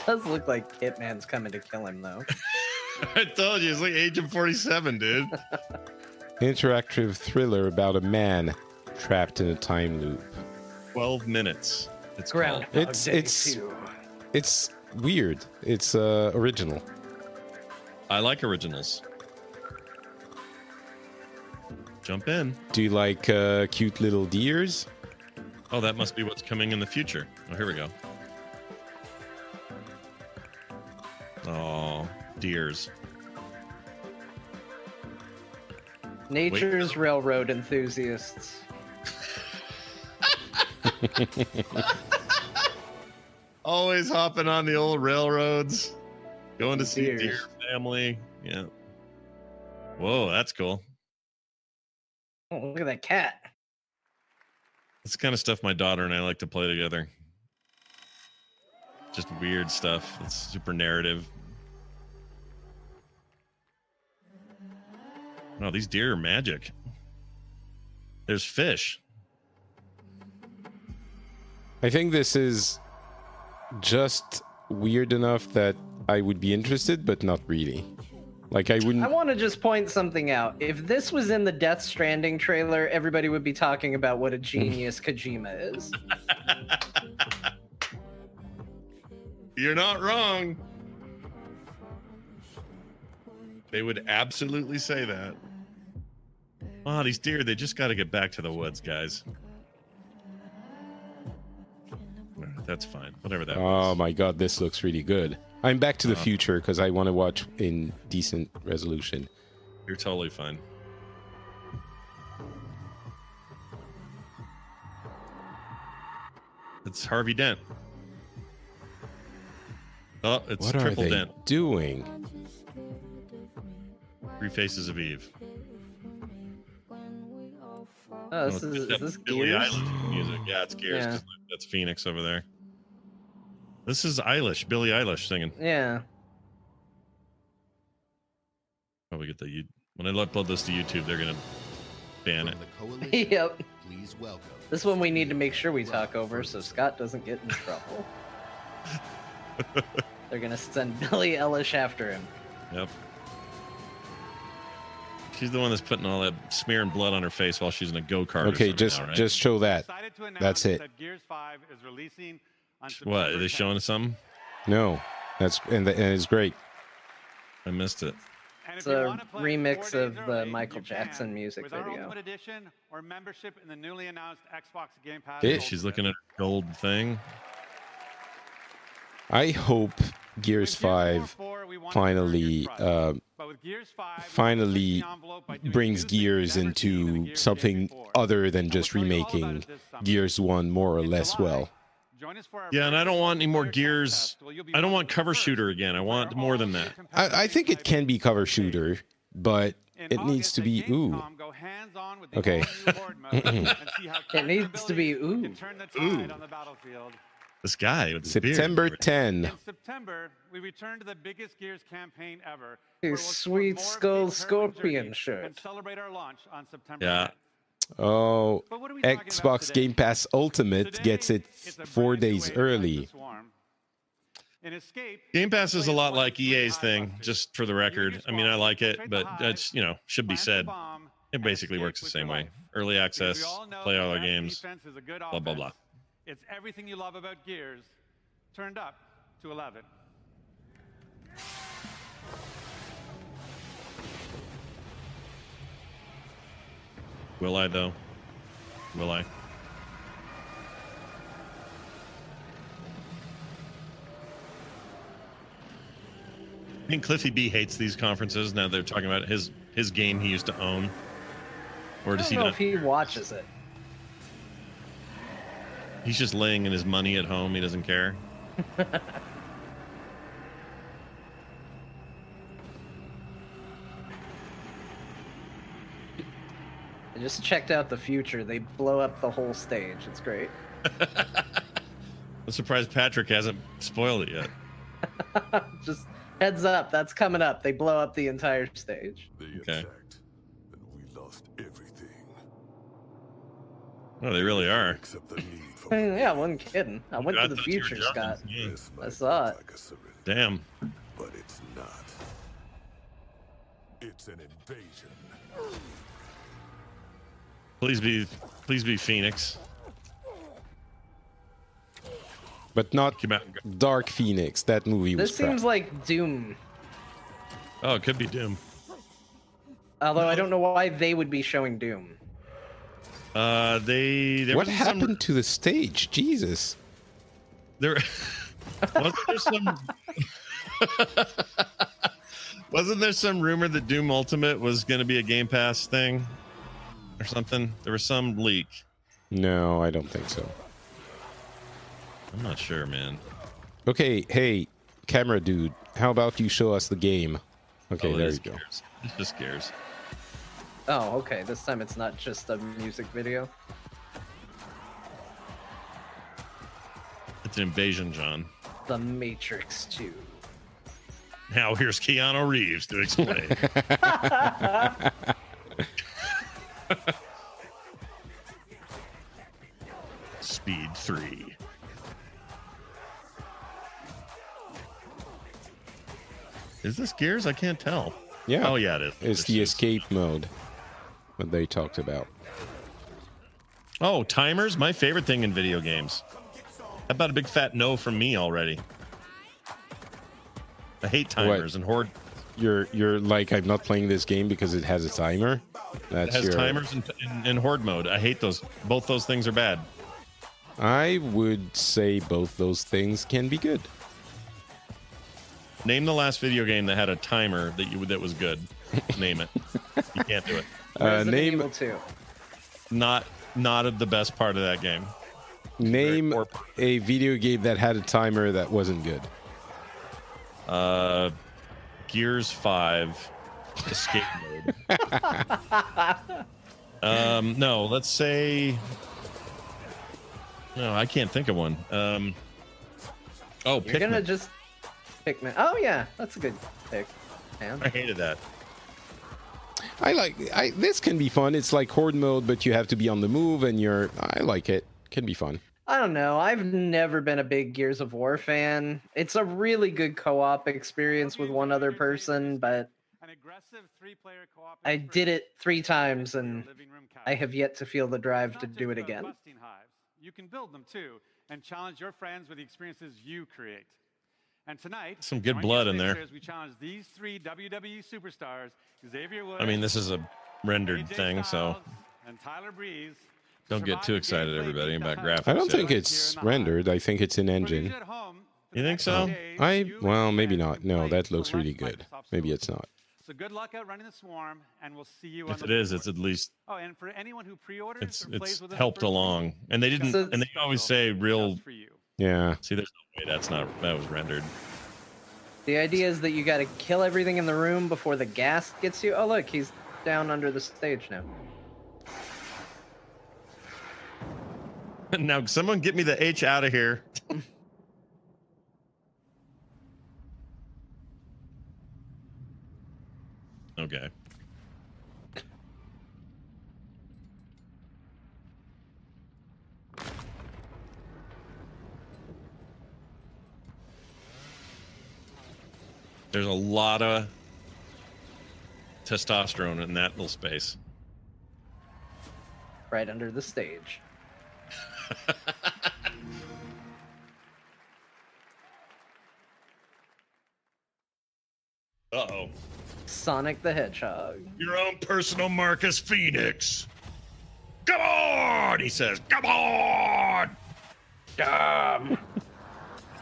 Does look like Hitman's coming to kill him, though. I told you, it's like Agent 47, dude. Interactive thriller about a man trapped in a time loop. 12 minutes. It's Groundhog called. Day 2. It's weird. It's original. I like originals. Jump in. Do you like cute little deers? Oh, that must be what's coming in the future. Oh, here we go. Oh, deers. Nature's railroad enthusiasts. Always hopping on the old railroads. Going to see Deers. deer family. Yeah. Whoa, that's cool. Oh, look at that cat. That's the kind of stuff my daughter and I like to play together. Just weird stuff. It's super narrative. No, these deer are magic. There's fish. I think this is just weird enough that I would be interested, but not really. Like, I wouldn't. I want to just point something out. If this was in the Death Stranding trailer, everybody would be talking about what a genius Kojima is. You're not wrong. They would absolutely say that. Oh, these deer, they just got to get back to the woods, guys. That's fine. Whatever that was. Oh my god, this looks really good. I'm Back to the Future because I want to watch in decent resolution. You're totally fine. It's Harvey Dent. Oh, it's What are Triple they Dent. doing? Three Faces of Eve. Oh, Is this Billie Gears? Eilish music? Yeah, it's Gears. Yeah. 'Cause that's Phoenix over there. This is Eilish, Billie Eilish singing. Yeah. Probably get when I upload this to YouTube, they're gonna ban it. Yep. Please welcome. This one we need to make sure we talk over so Scott doesn't get in trouble. They're gonna send Billie Eilish after him. Yep. She's the one that's putting all that smearing blood on her face while she's in a go-kart. Okay, just show that. That's it. Gears 5 is releasing on What, are they showing us something? No, and it's great. I missed it. It's a remix of the Michael Jackson music with our video. Ultimate Edition or membership in the newly announced Xbox Game Pass. Yeah, she's looking at her gold thing. I hope Gears 5 finally brings Gears into something other than just remaking Gears 1 more or less well. Yeah, and I don't want any more Gears. I don't want cover shooter again. I want more than that. I think it can be cover shooter, but it needs to be ooh. Okay. It needs to be ooh. Ooh. This guy with the September beard. 10. In September, we return to the biggest Gears campaign ever. His sweet skull scorpion shirt. And celebrate our launch on September Yeah. 10th. Oh, Xbox Game Pass Ultimate gets it 4 days early. Game Pass is a lot like EA's thing, just for the record. I mean, I like it, but it's, should be said. It basically works the same way. Early access, play all our games, blah, blah, blah. It's everything you love about Gears turned up to 11. Will I, though? Will I? I think Cliffy B hates these conferences. Now they're talking about his game he used to own. Or does I he don't know not? if he watches it. He's just laying in his money at home. He doesn't care. I just checked out the future. They blow up the whole stage. It's great. I'm surprised Patrick hasn't spoiled it yet. Just heads up. That's coming up. They blow up the entire stage. Okay. And we lost everything. Oh, they really are. Except the need for Yeah, I wasn't kidding. I went to the thought you were future, joking. Scott. Yeah. I saw it. Damn. But it's not. It's an invasion. Please be Phoenix. But not Come out. Dark Phoenix. That movie was This crap. seems like Doom. Oh, it could be Doom. Although I don't know why they would be showing Doom. There What was happened to the stage? Jesus. There wasn't there some wasn't there some rumor that Doom Ultimate was going to be a Game Pass thing or something? There was some leak. No, I don't think so. I'm not sure, man. Okay, hey, camera dude, how about you show us the game? Okay, Oh, there it you go. Gears. It's just Gears. Oh, okay. This time it's not just a music video. It's an invasion, John. The Matrix 2. Now here's Keanu Reeves to explain. Speed 3. Is this Gears? I can't tell. Yeah. Oh, yeah, it is. It's the escape mode that they talked about. Oh, timers? My favorite thing in video games. How about a big fat no from me already? I hate timers and Horde. You're like, I'm not playing this game because it has a timer. It has timers in Horde mode. I hate those. Both those things are bad. I would say both those things can be good. Name the last video game that had a timer that was good. Name it. You can't do it. Resident Name Evil 2. Not the best part of that game. Name a video game that had a timer that wasn't good. Gears 5 escape mode. No, let's say. No, I can't think of one. You're Pikmin. gonna just Pikmin. Oh yeah, that's a good pick. Man. I hated that. This can be fun. It's like horde mode, but you have to be on the move, and I like it. Can be fun. I don't know. I've never been a big Gears of War fan. It's a really good co-op experience with one other person, but I did it 3 times, and I have yet to feel the drive to do it again. You can build them too, and challenge your friends with the experiences you create. And tonight, some good blood in there. As we challenge these 3 WWE superstars, Xavier Woods, I mean, this is a rendered thing, so and Tyler Breeze. Don't get too excited, everybody, about graphics. I don't think it's rendered. I think it's in engine. You think so? Well, maybe not. No, that looks really good. Maybe it's not. So good luck out running the swarm, and we'll see you. If it is, it's at least. Oh, and for anyone who pre-orders, it's helped along, and they didn't. And they always say real. Yeah. See, there's no way that was rendered. The idea is that you got to kill everything in the room before the gas gets you. Oh look, he's down under the stage now. Now, someone get me the H out of here. Okay. There's a lot of testosterone in that little space. Right under the stage. Uh-oh. Sonic the Hedgehog. Your own personal Marcus Phoenix. Come on, he says. Come on. Dumb.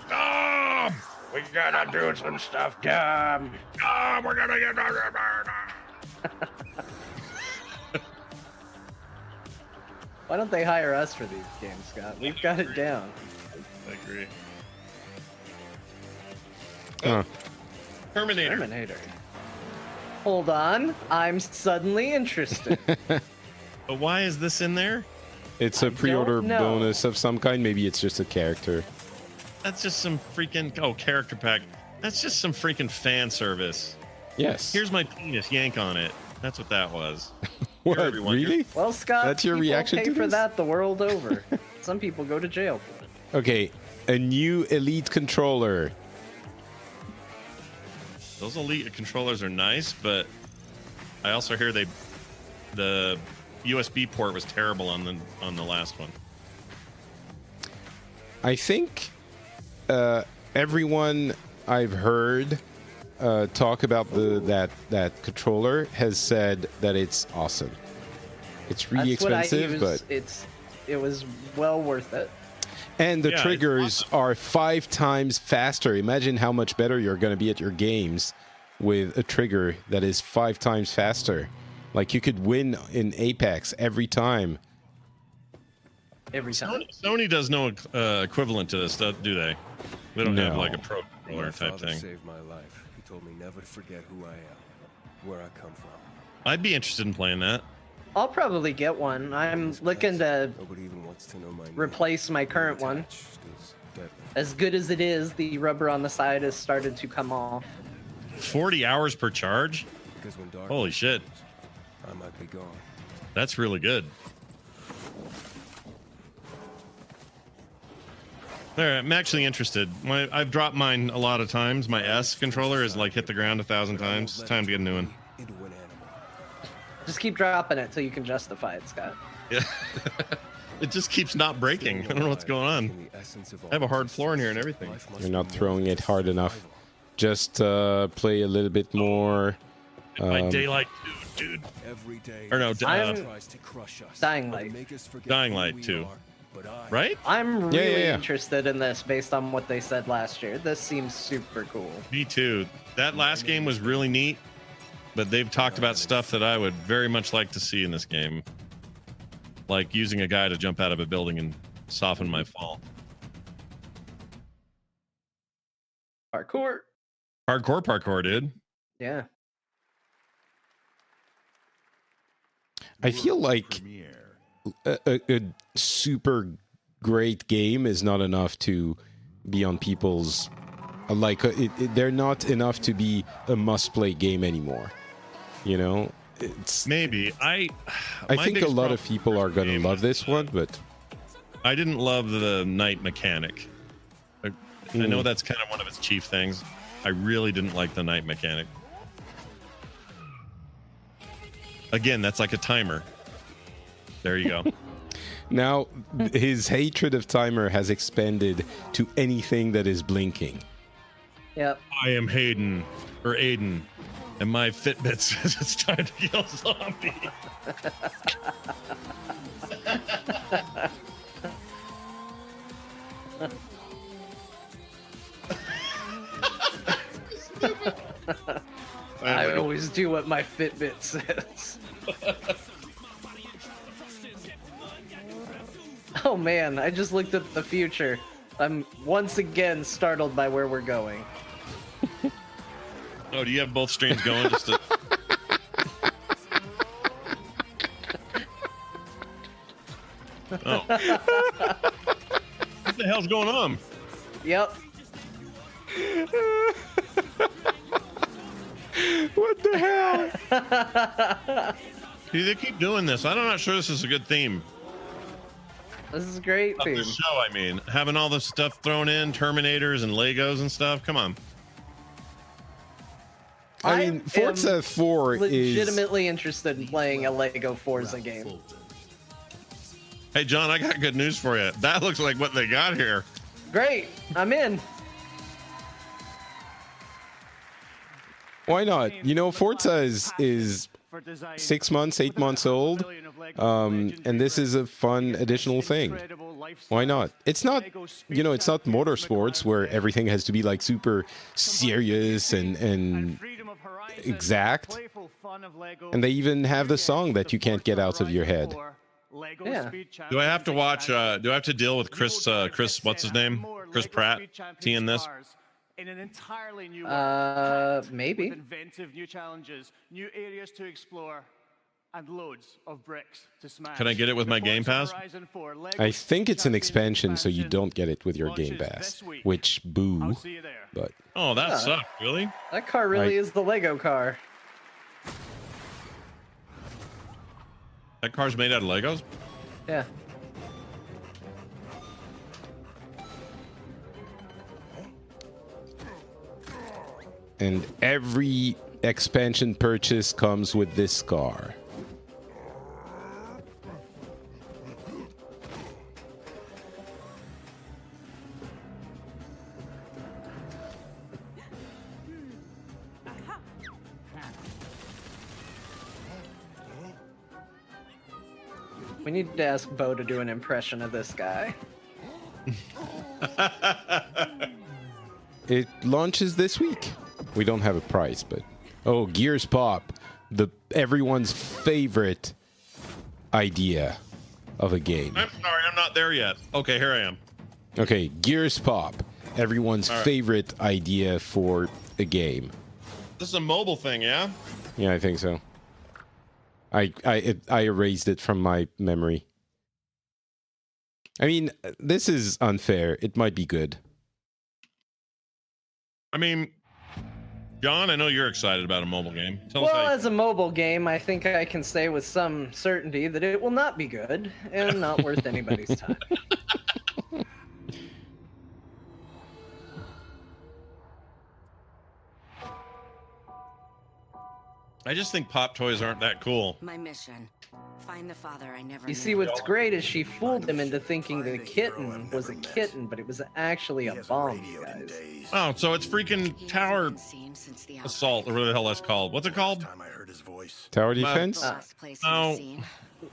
Dumb. We gotta do some stuff, dumb. Dumb. We're gonna get. Why don't they hire us for these games, Scott? We've got it down. I agree. Terminator. Hold on, I'm suddenly interested. But why is this in there? It's a pre-order bonus of some kind. Maybe it's just a character. That's just some freaking character pack. That's just some freaking fan service. Yes. Here's my penis. Yank on it. That's what that was. What? Really? Well, Scott, that's your reaction pay to for this? that the world over. Some people go to jail for it. Okay, a new Elite controller. Those Elite controllers are nice, but I also hear the USB port was terrible on the last one. I think everyone I've heard talk about that controller has said that it's awesome. It's really expensive, but it was well worth it. And the triggers are 5 times faster. Imagine how much better you're going to be at your games with a trigger that is 5 times faster. Like you could win in Apex every time. Every time. Sony does no equivalent to this, do they? They don't have like a pro controller type thing. Saved my life. He told me never to forget who I am, where I come from. I'd be interested in playing that. I'll probably get one. I'm looking to replace my current one. As good as it is, the rubber on the side has started to come off. 40 hours per charge? Holy shit. I might be gone. That's really good. All right, I'm actually interested. I've dropped mine a lot of times. My S controller has like hit the ground 1,000 times. It's time to get a new one. Just keep dropping it till you can justify it, Scott. Yeah. It just keeps not breaking. I don't know what's going on. I have a hard floor in here and everything. You're not throwing it hard enough. Just play a little bit more. By Daylight 2, dude. Or no, Dying Light. Dying Light 2. Right? I'm really interested in this based on what they said last year. This seems super cool. Me too. That last game was really neat, but they've talked about stuff that I would very much like to see in this game. Like using a guy to jump out of a building and soften my fall. Parkour. Parkour, dude. Yeah. I feel like a super great game is not enough to be on people's they're not enough to be a must-play game anymore. You know, it's maybe I think a lot of people are gonna love this one, but I didn't love the night mechanic. I know that's kind of one of its chief things. I really didn't like the night mechanic. Again, that's like a timer. There you go. Now his hatred of timer has expanded to anything that is blinking. Yep. I am Hayden or Aiden, and my Fitbit says it's time to kill zombie. I always do what my Fitbit says. Oh man, I just looked at the future. I'm once again startled by where we're going. Oh, do you have both streams going? Just to... Oh. What the hell's going on? Yep. What the hell? See, they keep doing this. I'm not sure this is a good theme. This is a great Of the show, I mean, having all this stuff thrown in, Terminators and Legos and stuff. Come on. I mean, Forza 4 is legitimately interested in playing a Lego Forza game. Hey, John, I got good news for you. That looks like what they got here. Great, I'm in. Why not? You know, Forza is 6 months, 8 months old, and this is a fun additional thing. Why not? It's not, you know, it's not motorsports where everything has to be like super serious and exact. And they even have the song that you can't get out of your head. Yeah. Do I have to watch? Do I have to deal with Chris? What's his name? Chris Pratt. He in this? In an entirely new world, maybe. With inventive new challenges, new areas to explore, and loads of bricks to smash. Can I get it with my Game Pass? I think it's an expansion, so you don't get it with your Game Pass. Which, boo. But oh, that sucked. Really? That car really is the Lego car. That car's made out of Legos? Yeah. And every expansion purchase comes with this car. We need to ask Bo to do an impression of this guy. It launches this week. We don't have a price, but oh, Gears Pop, everyone's favorite idea of a game. I'm sorry, I'm not there yet. Okay, here I am. Okay, Gears Pop, everyone's favorite idea for a game. This is a mobile thing, yeah? Yeah, I think so. I erased it from my memory. I mean, this is unfair. It might be good. I mean, John, I know you're excited about a mobile game. Tell us Well, how as a mobile game, I think I can say with some certainty that it will not be good and not worth anybody's time. I just think pop toys aren't that cool. My mission. Find the father I never You knew. see, what's great is she fooled him into thinking the kitten was a kitten, but it was actually a bomb, you guys. Oh, so it's freaking tower assault, or whatever the hell that's called. What's it called? Tower defense? No.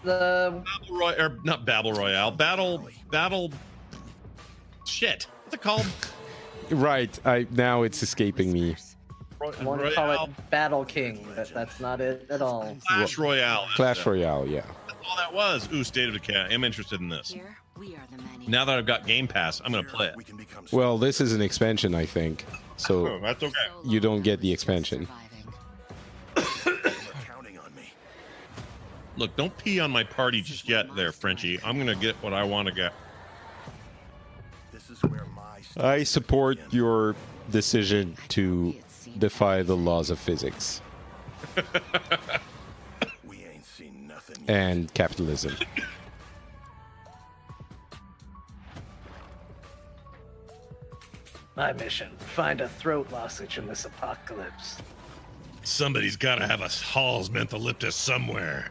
The Battle Royale, or not Battle Royale. Battle. Shit. What's it called? Right. Now it's escaping me. I want to call it Battle King, but that's not it at all. Clash Royale. Clash Royale, yeah. That's all that was. Ooh, State of Decay. I'm interested in this. We are the many. Now that I've got Game Pass, I'm gonna play it. Well, this is an expansion, I think. So Oh, that's okay. you don't get the expansion. Look, don't pee on my party just yet, there, Frenchie. I'm gonna get what I want to get. I support your decision to defy the laws of physics and capitalism. My mission: find a throat lozenge in this apocalypse. Somebody's got to have a Hall's mentholyptus somewhere.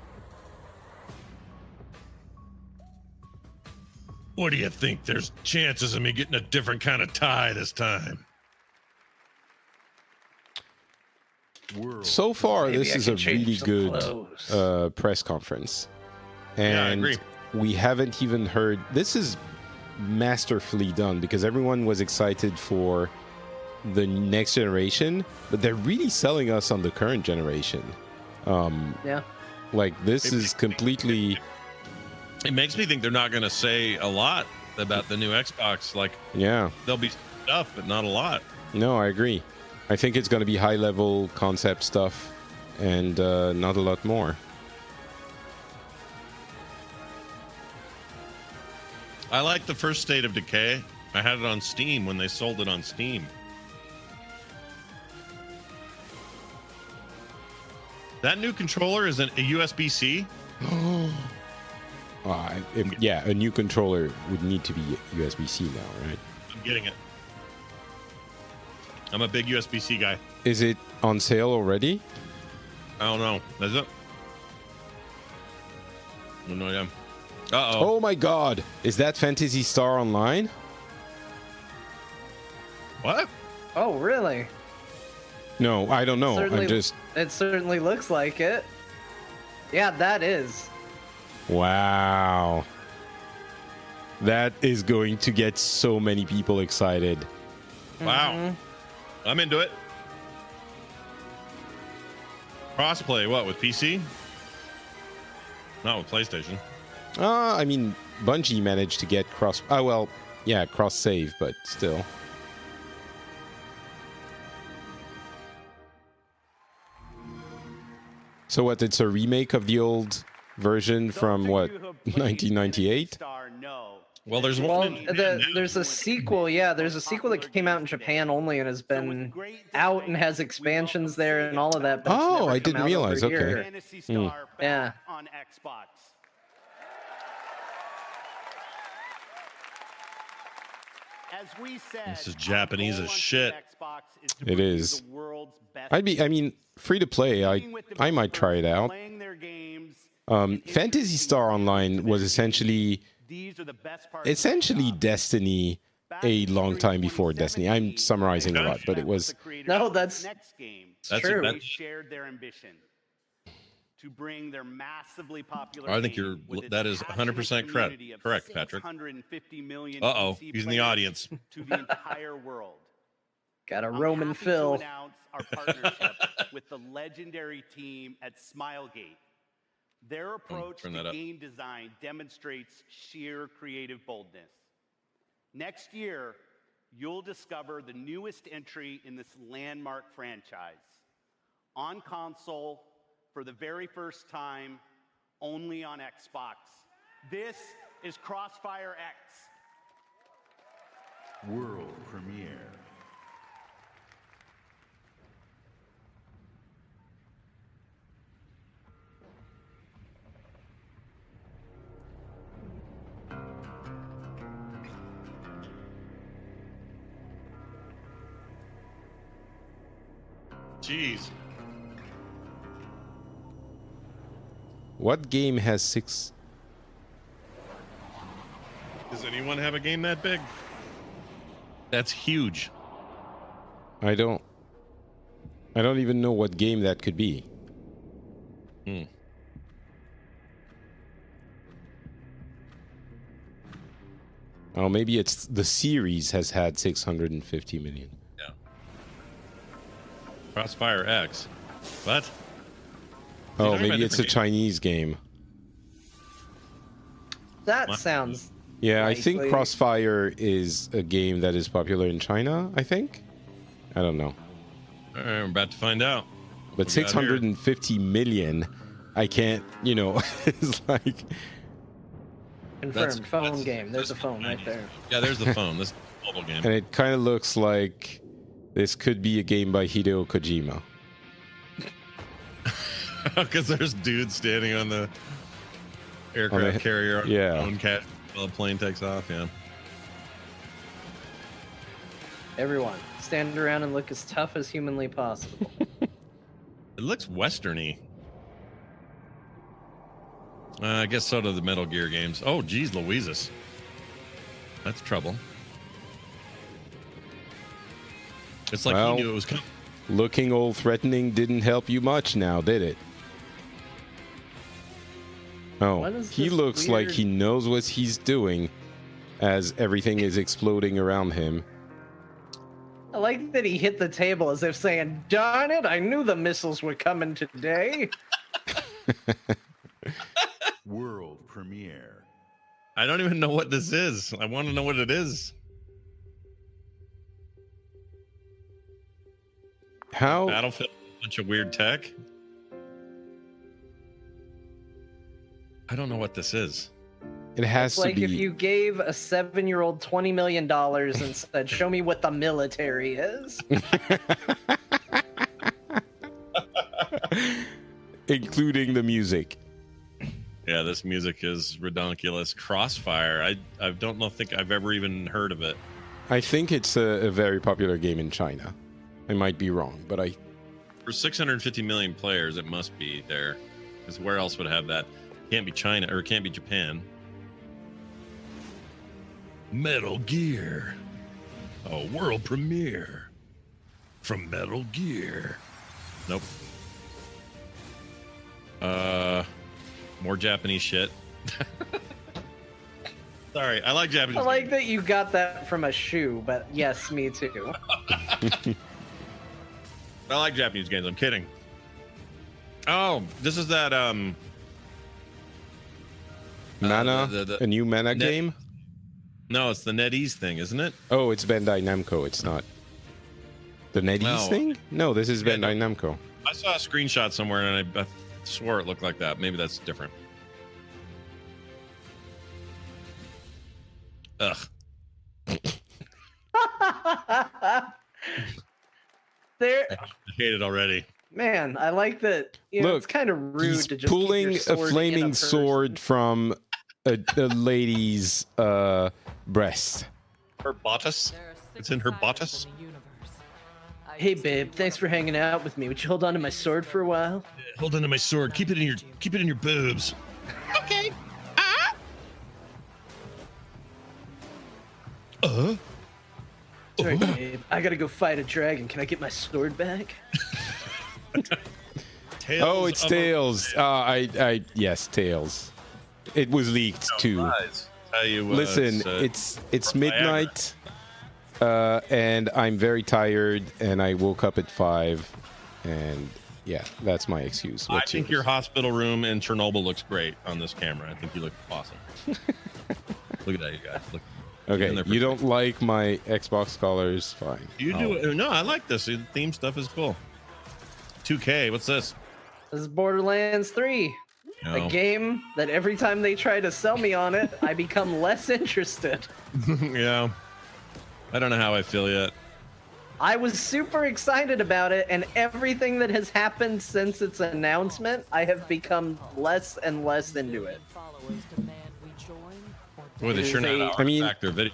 What do you think? There's chances of me getting a different kind of tie this time. So far, Maybe this I is can a change really some good clothes. press conference. Yeah, I And agree. we haven't even heard... This is masterfully done because everyone was excited for the next generation, but they're really selling us on the current generation. Yeah. Like, this is completely... It makes me think they're not going to say a lot about the new Xbox. Like, Yeah. there'll be stuff, but not a lot. No, I agree. I think it's going to be high-level concept stuff and not a lot more. I like the first State of Decay. I had it on Steam when they sold it on Steam. That new controller is a USB-C. Yeah, a new controller would need to be USB-C now, right? I'm getting it. I'm a big USB-C guy. Is it on sale already? I don't know. Is it? No idea. Uh-oh. Oh my god! Is that Phantasy Star Online? What? Oh, really? No, I don't know. Certainly, I'm just... It certainly looks like it. Yeah, that is. Wow. That is going to get so many people excited. Wow. I'm into it. Crossplay, what, with PC? Not with PlayStation. I mean, Bungie managed to get cross... Oh, well, yeah, cross-save, but still. So what, it's a remake of the old version from, what, 1998? Well, there's Well, one. there's a sequel. Yeah, there's a sequel that came out in Japan only and has been out and has expansions there and all of that. But it's Oh, never I come didn't out realize. over Okay. here. Fantasy Star back Yeah. on Xbox. As we said, This is Japanese as shit. Xbox is to It bring you is. the world's best I mean, free to play. I might try it out. playing their games. Phantasy Star Online was essentially These are the best parts. essentially Destiny a long time before Destiny. I'm summarizing a lot, but it was... No, that's next game. That's true. They shared their ambition to bring their massively popular. I think game with its that is passionate 100% community of correct, Patrick. 650 million Uh-oh, PC he's in the players audience. to the entire world. Got a I'm Roman happy Phil. to announce our partnership with the legendary team at Smilegate. Their approach turn to that up. game design demonstrates sheer creative boldness. Next year, you'll discover the newest entry in this landmark franchise. On console, for the very first time, only on Xbox. This is Crossfire X. World premiere. Jeez. What game has 6... Does anyone have a game that big? That's huge. I don't even know what game that could be. Oh, maybe it's the series has had 650 million. Yeah. Crossfire X. What? Oh, talking maybe about it's a different Chinese game. That What? sounds Yeah, I think likely. Crossfire is a game that is popular in China, I think. I don't know. All right, we're about to find out. But We got here. 650 million, I can't, it's like... Confirmed. Phone game. There's a phone right there. Yeah, there's the phone. This is a mobile game. And it kind of looks like this could be a game by Hideo Kojima. Because there's dudes standing on the aircraft carrier on yeah. phone cat while the plane takes off. Yeah. Everyone, stand around and look as tough as humanly possible. It looks westerny. I guess so do the Metal Gear games. Oh, geez, Louises. That's trouble. It's like Well, he knew it was coming. Looking all threatening didn't help you much now, did it? Oh, What is he this looks like weird- he knows what he's doing as everything is exploding around him. I like that he hit the table as if saying, "Darn it, I knew the missiles were coming today." World premiere. I don't even know what this is. I want to know what it is. How? Battlefield, a bunch of weird tech. I don't know what this is. It has It's to like be. if you gave a 7-year-old $20 million and said, "Show me what the military is." Including the music. Yeah, this music is redonkulous. Crossfire. I don't think I've ever even heard of it. I think it's a very popular game in China. I might be wrong, but For 650 million players, it must be there. Because where else would it have that? Can't be China, or it can't be Japan. Metal Gear. A world premiere from Metal Gear. Nope. More Japanese shit. Sorry, I like Japanese. I like that you got that from a shoe, but yes, me too. I like Japanese games. I'm kidding. Oh, this is that Mana, the a new Mana Net- game. No, it's the NetEase thing, isn't it? Oh, it's Bandai Namco. It's not the NetEase No. thing. No, this is Bandai Namco. I saw a screenshot somewhere and I swore it looked like that. Maybe that's different. Ugh. There, I hate it already. man, I like that. You know, Look, it's kind of rude He's to just keep pulling your a sword in flaming person. sword from a lady's breast. Her bodice? It's in her bodice? Hey, babe, thanks for hanging out with me. Would you hold on to my sword for a while? Hold on to my sword. Keep it in your boobs. Okay. Sorry, babe. I gotta go fight a dragon. Can I get my sword back? Oh, it's Tails. Yes, Tails. It was leaked too. Tell you, Listen, it's midnight, and I'm very tired, and I woke up at 5, and yeah, that's my excuse. I What's think yours? your hospital room in Chernobyl looks great on this camera. I think you look awesome. Look at that, you guys. Look. Okay, in there for you don't like my Xbox colors? Fine. You do it. No, I like this. The theme stuff is cool. 2K, what's this? This is Borderlands 3. No. A game that every time they try to sell me on it, I become less interested. Yeah. I don't know how I feel yet. I was super excited about it, and everything that has happened since its announcement, I have become less and less into it. Boy, they sure know how to I mean, artifact their video.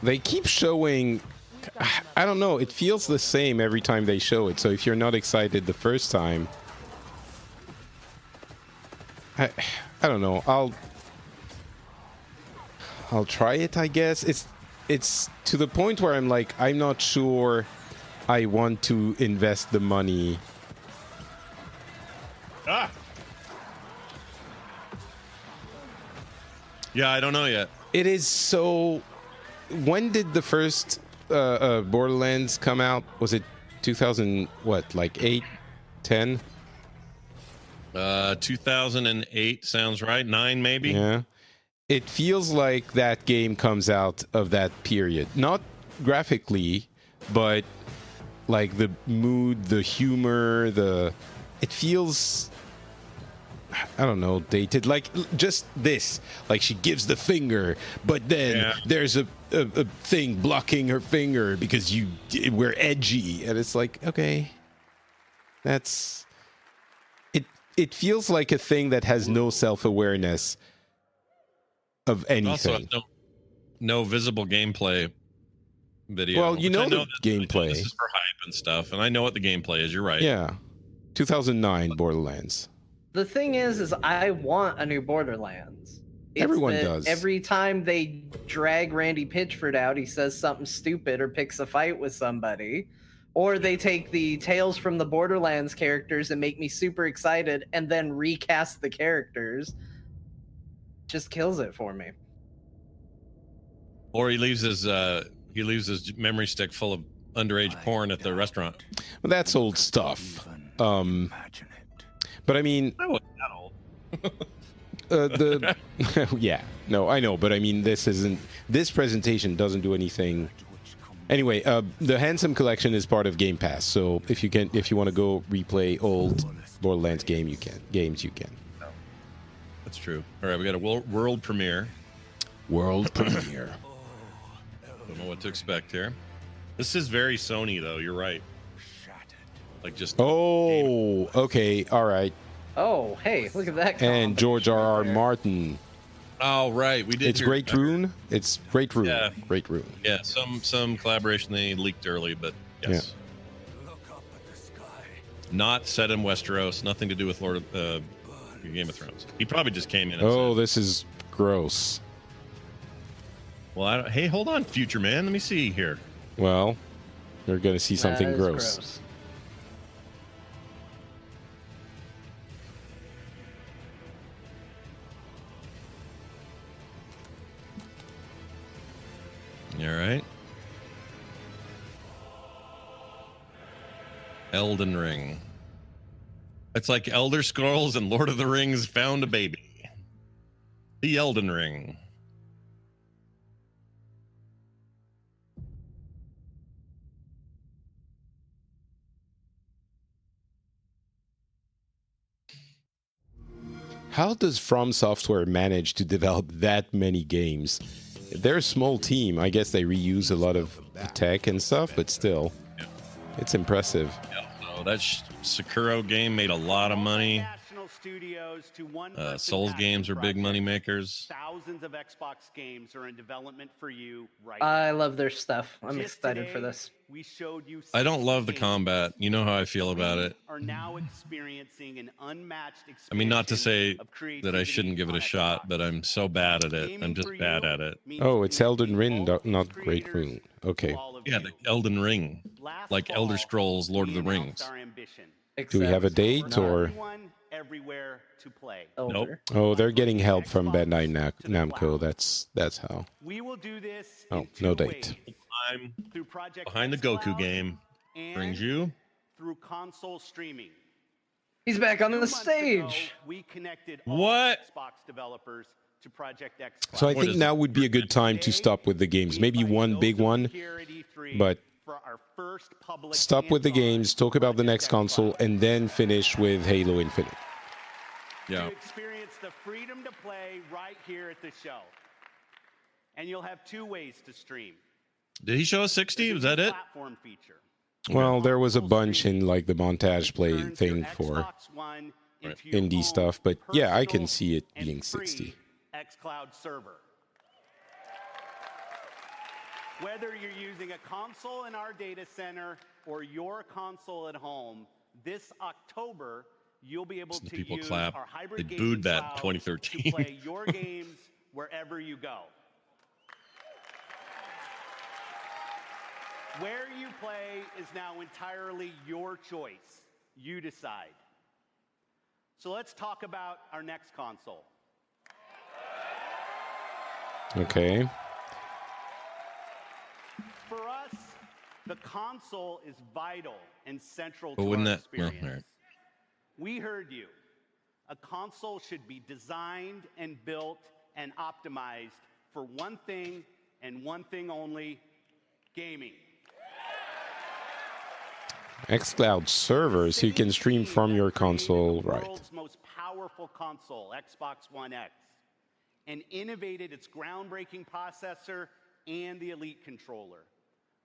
They keep showing. I don't know. It feels the same every time they show it. So if you're not excited the first time, I don't know. I'll try it. I guess it's to the point where I'm like, I'm not sure I want to invest the money. Ah. Yeah, I don't know yet. It is so. When did the first Borderlands come out? Was it 2000? What, like 8, 10? 2008 sounds right. 9 maybe. Yeah. it feels like that game comes out of that period. Not graphically, but like the mood, the humor, it feels, I don't know, dated. Like just this. Like she gives the finger, but then there's a thing blocking her finger because we're edgy. And it's like, okay, that's it. It feels like a thing that has no self-awareness of anything. Also, no visible gameplay video. Well, you know the gameplay. This is for hype and stuff, and I know what the gameplay is. You're right. Yeah, 2009 Borderlands. The thing is I want a new Borderlands. Everyone does. Every time they drag Randy Pitchford out, he says something stupid or picks a fight with somebody. Or they take the Tales from the Borderlands characters and make me super excited and then recast the characters. Just kills it for me. Or he leaves his memory stick full of underage porn at the restaurant. Well, that's old stuff. But I mean, I wasn't that old. yeah, no, I know, but I mean, this presentation doesn't do anything. Anyway, the Handsome Collection is part of Game Pass, so if you want to go replay old Borderlands games, you can. That's true. All right, we got a world premiere. World premiere. Don't know what to expect here. This is very Sony, though. You're right. Like just. Oh, okay, all right. Oh, hey, look at that. And George R.R. Martin. Oh, right. We did. It's Great Rune. It's Great Rune. Yeah. Great Rune. Yeah, some collaboration they leaked early, but yes. Yeah. Not set in Westeros. Nothing to do with Game of Thrones. He probably just came in. And this is gross. Well, hey, hold on, future man. Let me see here. Well, you're going to see something gross. All right. Elden Ring. It's like Elder Scrolls and Lord of the Rings found a baby. The Elden Ring. How does From Software manage to develop that many games? They're a small team. I guess they reuse a lot of the tech and stuff, but still, it's impressive. Yeah, so that Sekiro game made a lot of money. Souls games are big money makers. Thousands of Xbox games are in development for you right I love their stuff. I'm excited for this. We showed you I don't love the combat. You know how I feel about it. Are now experiencing an unmatched experience. I mean, not to say that I shouldn't give it a shot, but I'm so bad at it. I'm just bad at it. Oh, it's Elden Ring, not Great Rune. Okay. Yeah, the Elden Ring. Like Elder Scrolls, Lord of the Rings. Do we have a date or? Everywhere to play. Nope. Oh, they're getting help from Bandai Namco. That's how. We will do this. Oh, no date. I'm behind the Goku game brings you through console streaming. He's back on the stage. We connected Xbox developers to Project X. So I think now would be a good time to stop with the games. Maybe one big one, but stop with the games, talk about the next console, and then finish with Halo Infinite. Yeah. To experience the freedom to play right here at the show. And you'll have two ways to stream. Did he show us 60? Was that it? Platform feature. Well, there was a bunch in like the montage play thing for indie stuff, but yeah, I can see it being 60. xCloud server. Whether you're using a console in our data center or your console at home, this October you'll be able to use our hybrid they booed that cloud 2013. to play your games wherever you go. Where you play is now entirely your choice. You decide. So let's talk about our next console. Okay. For us, the console is vital and central But to wouldn't our that? Well, experience. all right. We heard you. A console should be designed and built and optimized for one thing and one thing only, gaming. xCloud server, so you can stream from your console, The right? world's most powerful console, Xbox One X, and innovated its groundbreaking processor and the Elite controller.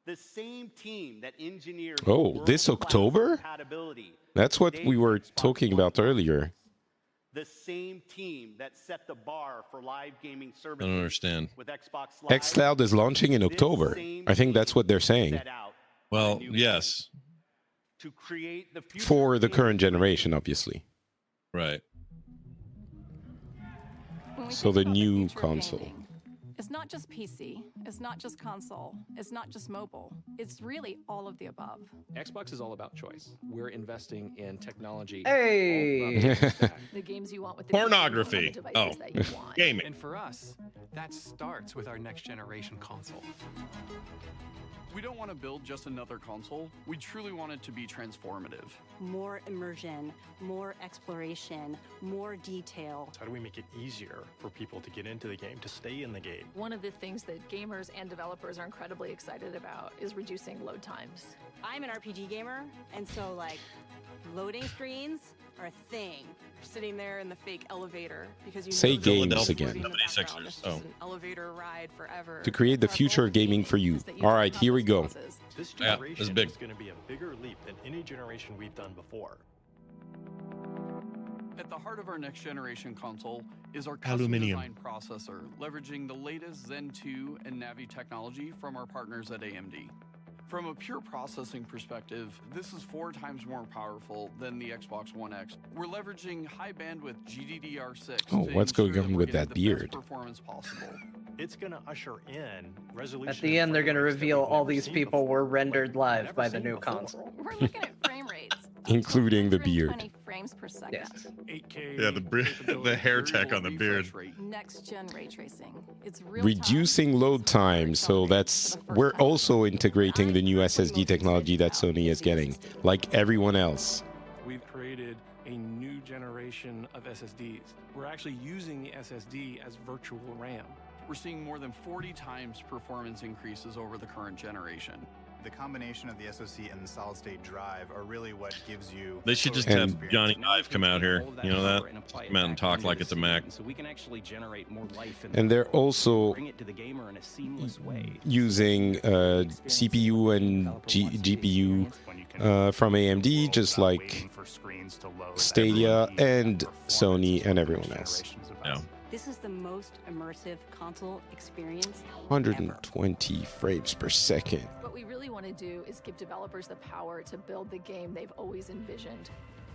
The same team that engineered Oh, this October? compatibility. That's what we were talking about earlier. The same team that set the bar for live gaming I services don't understand. with Xbox Live. xCloud is launching in October. I think that's what they're saying. Set out Well, yes. to create the future For of the gaming current generation, obviously. Right. So the new console. It's not just PC, it's not just console, it's not just mobile. It's really all of the above. Xbox is all about choice. We're investing in technology. Hey! The games you want with the Pornography. Oh, gaming. And for us, that starts with our next generation console. We don't want to build just another console. We truly want it to be transformative. More immersion, more exploration, more detail. How do we make it easier for people to get into the game, to stay in the game? One of the things that gamers and developers are incredibly excited about is reducing load times. I'm an RPG gamer, and so like loading screens are a thing. You're sitting there in the fake elevator because you Say know games again. 76ers. Oh. an elevator ride forever. To create the future of gaming for you. All right, here we go. This Yeah, generation this is big. is going to be a bigger leap than any generation we've done before. At the heart of our next generation console is our custom Aluminium. design processor, leveraging the latest Zen 2 and Navi technology from our partners at AMD. From a pure processing perspective, this is 4 times more powerful than the Xbox One X. We're leveraging high bandwidth GDDR6. Oh, to what's ensure going that on we're with getting that the beard? best performance possible. It's going to usher in resolution. At the end, they're going to and frame rates that reveal we've all never these seen people before. were rendered Like, live never by the seen new before. console. We're looking at frame rates. Including the beard. 120 frames per second. Yes. 8K. Yeah, the hair tech on the beard. Next gen ray tracing. It's real Reducing load time, so that's we're also integrating the new SSD technology that Sony is getting, like everyone else. We've created a new generation of SSDs. We're actually using the SSD as virtual RAM. We're seeing more than 40 times performance increases over the current generation. The combination of the SoC and the solid-state drive are really what gives you. They should just And- have Johnny Ive come out here. You know that? Come out and talk like it's a Mac. So we can actually generate more life in And they're also bring it to the gamer in a seamless way. using CPU and GPU from AMD, just like Stadia and Sony and everyone else. Yeah. This is the most immersive console experience. 120 frames per second. What we really want to do is give developers the power to build the game they've always envisioned.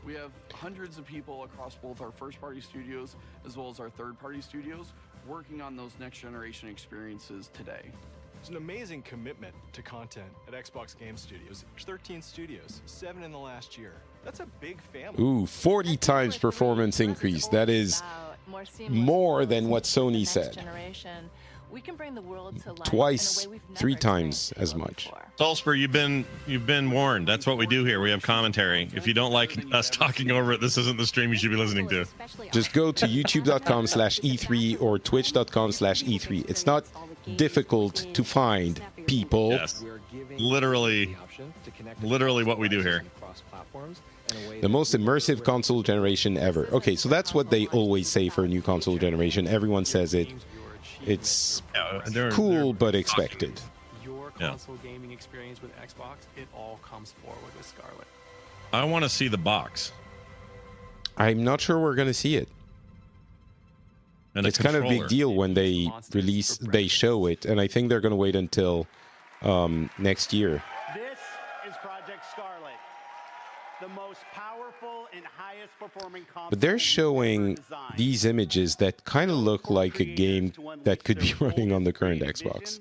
We have hundreds of people across both our first-party studios as well as our third-party studios working on those next-generation experiences today. It's an amazing commitment to content at Xbox Game Studios. There's 13 studios, 7 in the last year. That's a big family. Ooh, 40 times performance increase. That is more than what Sony said. We can bring the world to life Twice, in a way we've 3 never times as much. Salzburg, you've been warned. That's what we do here. We have commentary. If you don't like us talking over it, this isn't the stream you should be listening to. Just go to youtube.com/E3 or twitch.com/E3. It's not difficult to find people. Yes. Literally what we do here. The most immersive console generation ever. Okay, so that's what they always say for a new console generation. Everyone says it. It's cool but expected. Your console gaming experience with Xbox, it all comes forward with Scarlet. I want to see the box. I'm not sure we're going to see it. And it's kind of a big deal when they show it, and I think they're going to wait until next year. This is Project Scarlet, the most powerful and highest performing console. But they're showing these images that kind of look like a game that could be running on the current Xbox.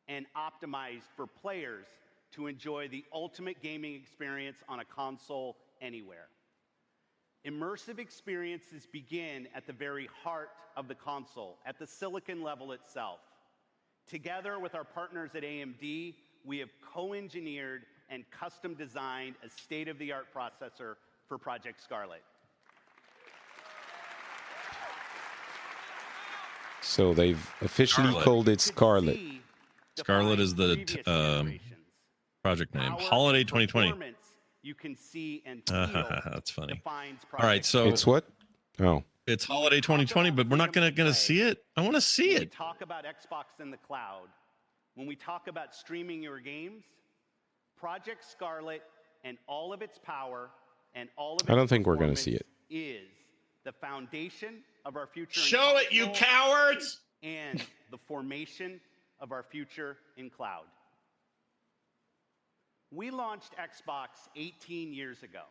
And optimized for players to enjoy the ultimate gaming experience on a console anywhere. Immersive experiences begin at the very heart of the console, at the silicon level itself. Together with our partners at AMD, we have co-engineered and custom designed a state-of-the-art processor for Project Scarlet. So they've officially called it Scarlet. Scarlet is the project name. Holiday 2020. You can see and feel that's funny. All right, so it's what? Oh, it's Holiday 2020, but we're not gonna see it. I want to see When we it. talk about Xbox in the cloud, when we talk about streaming your games, Project Scarlet and all of its power and all of its I don't think we're gonna see it. Is the foundation of our future. Show it, you cowards! And the formation of our future in cloud. We launched Xbox 18 years ago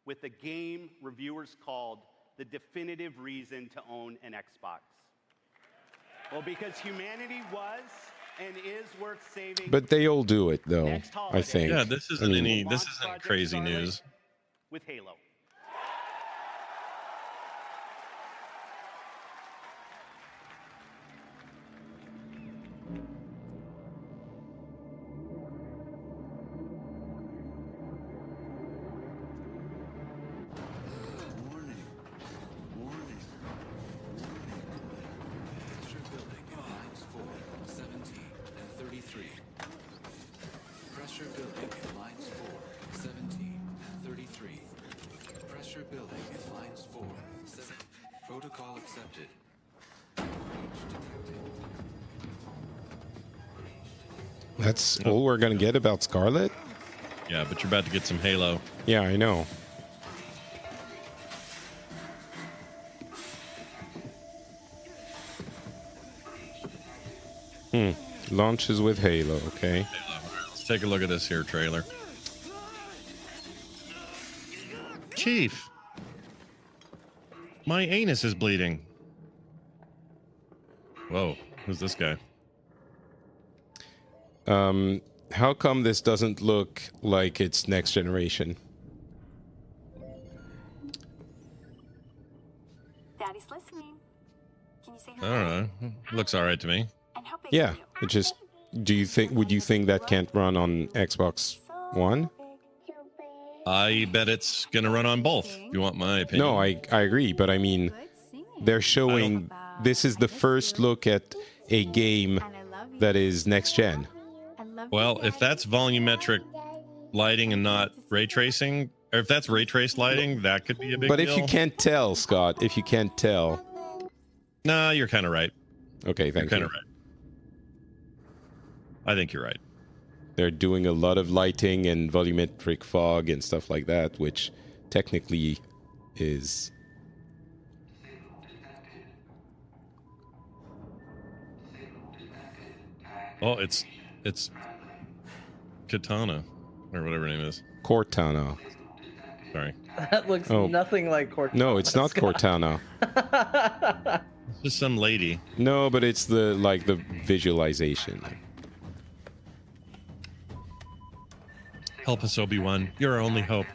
with a game reviewers called the definitive reason to own an Xbox. Well, because humanity was and is worth saving. But they all do it, though, I think. Yeah, this isn't crazy news. With Halo. Pressure building in lines 4, 17, and 33. Pressure building in lines 4, 7. Protocol accepted. That's all we're gonna get about Scarlet? Yeah, but you're about to get some Halo. Yeah, I know. Launches with Halo, okay. Let's take a look at this here trailer. Chief, my anus is bleeding. Whoa, who's this guy? How come this doesn't look like it's next generation? Daddy's listening. Can you say I don't know. Looks all right to me. Yeah, it just. Would you think that can't run on Xbox One? I bet it's gonna run on both. If you want my opinion. No, I agree, but I mean, they're showing this is the first look at a game that is next gen. Well, if that's volumetric lighting and not ray tracing, or if that's ray trace lighting, that could be a big But deal. if you can't tell, Scott, if you can't tell, nah, you're kind of right. Okay, thank you. Kind of right. I think you're right. They're doing a lot of lighting and volumetric fog and stuff like that, which technically is. Oh, it's Katana or whatever her name is. Cortana. Sorry. That looks nothing like Cortana. No, it's not Cortana. It's just some lady. No, but it's the visualization. Help us, Obi-Wan. You're our only hope.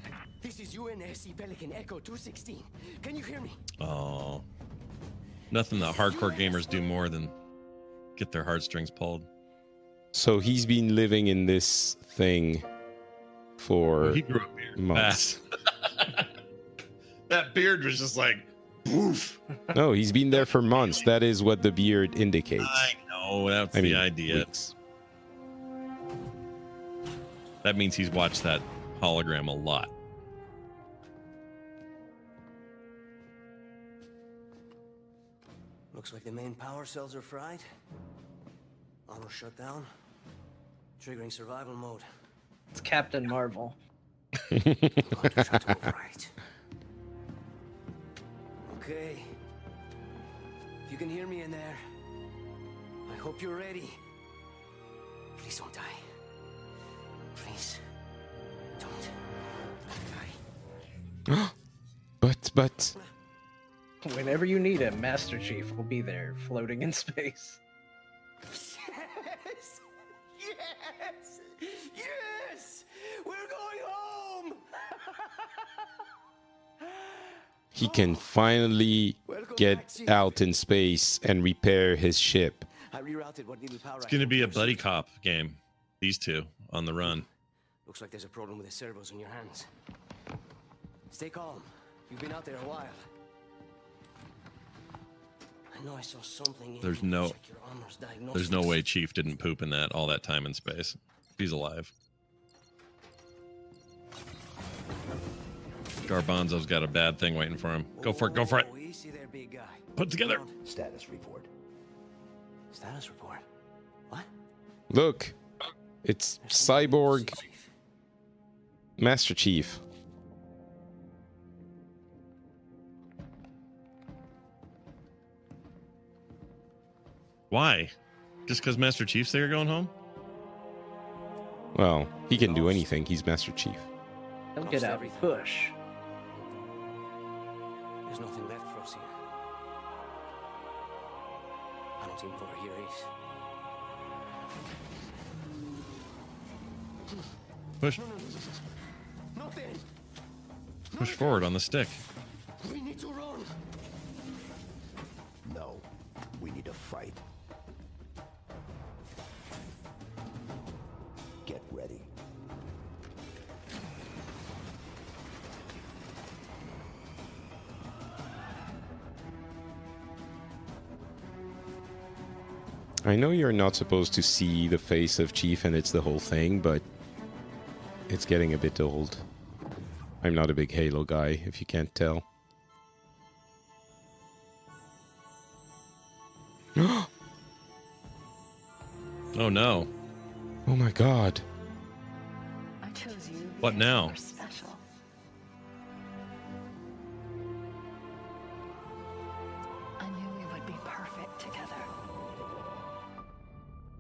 This is UNSC Pelican Echo 216. Can you hear me? Oh. Nothing that hardcore gamers do more than get their heartstrings pulled. So he's been living in this thing for He grew up here months. fast. That beard was just like, poof. No, he's been there for months. That is what the beard indicates. I know. That's the idea. Weeks. That means he's watched that hologram a lot. Looks like the main power cells are fried. Auto shut down. Triggering survival mode. It's Captain Marvel. Right. Okay. If you can hear me in there, I hope you're ready. Please don't die. Please don't die. But Whenever you need him, Master Chief will be there, floating in space. Yes! Yes! Yes! We're going home! he can finally get out in space and repair his ship. I rerouted what little power It's going to be a buddy cop game. These two on the run. Looks like there's a problem with the servos in your hands. Stay calm. You've been out there a while. I know I saw something. There's no way Chief didn't poop in that all that time and space. He's alive. Garbanzo's got a bad thing waiting for him. Go for it. Go for it. Easy there, big guy. Put it together. Status report. Status report. What? Look, it's Cyborg Master Chief. Why? Just because Master Chief's there going home? Well, he can do anything. He's Master Chief. He'll get out and push. There's nothing left for us here. I don't think over here is. Push. Nothing. Push forward on the stick. We need to run. No, we need to fight. Get ready. I know you're not supposed to see the face of Chief and it's the whole thing, but it's getting a bit old. I'm not a big Halo guy, if you can't tell. Oh no. Oh my god. I chose you. What now? You're special. I knew we would be perfect together.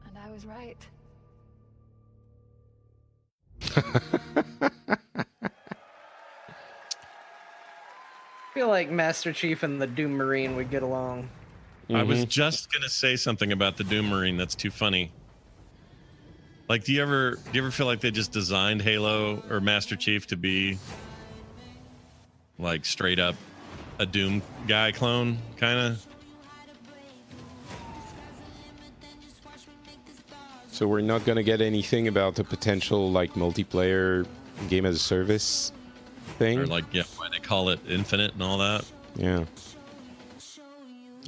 And I was right. I feel like Master Chief and the Doom Marine would get along. I was just gonna say something about the Doom Marine that's too funny. Like, do you ever feel like they just designed Halo or Master Chief to be like straight up a Doom guy clone, kind of? So we're not gonna get anything about the potential like multiplayer game as a service thing? Or like, yeah, why they call it Infinite and all that? Yeah.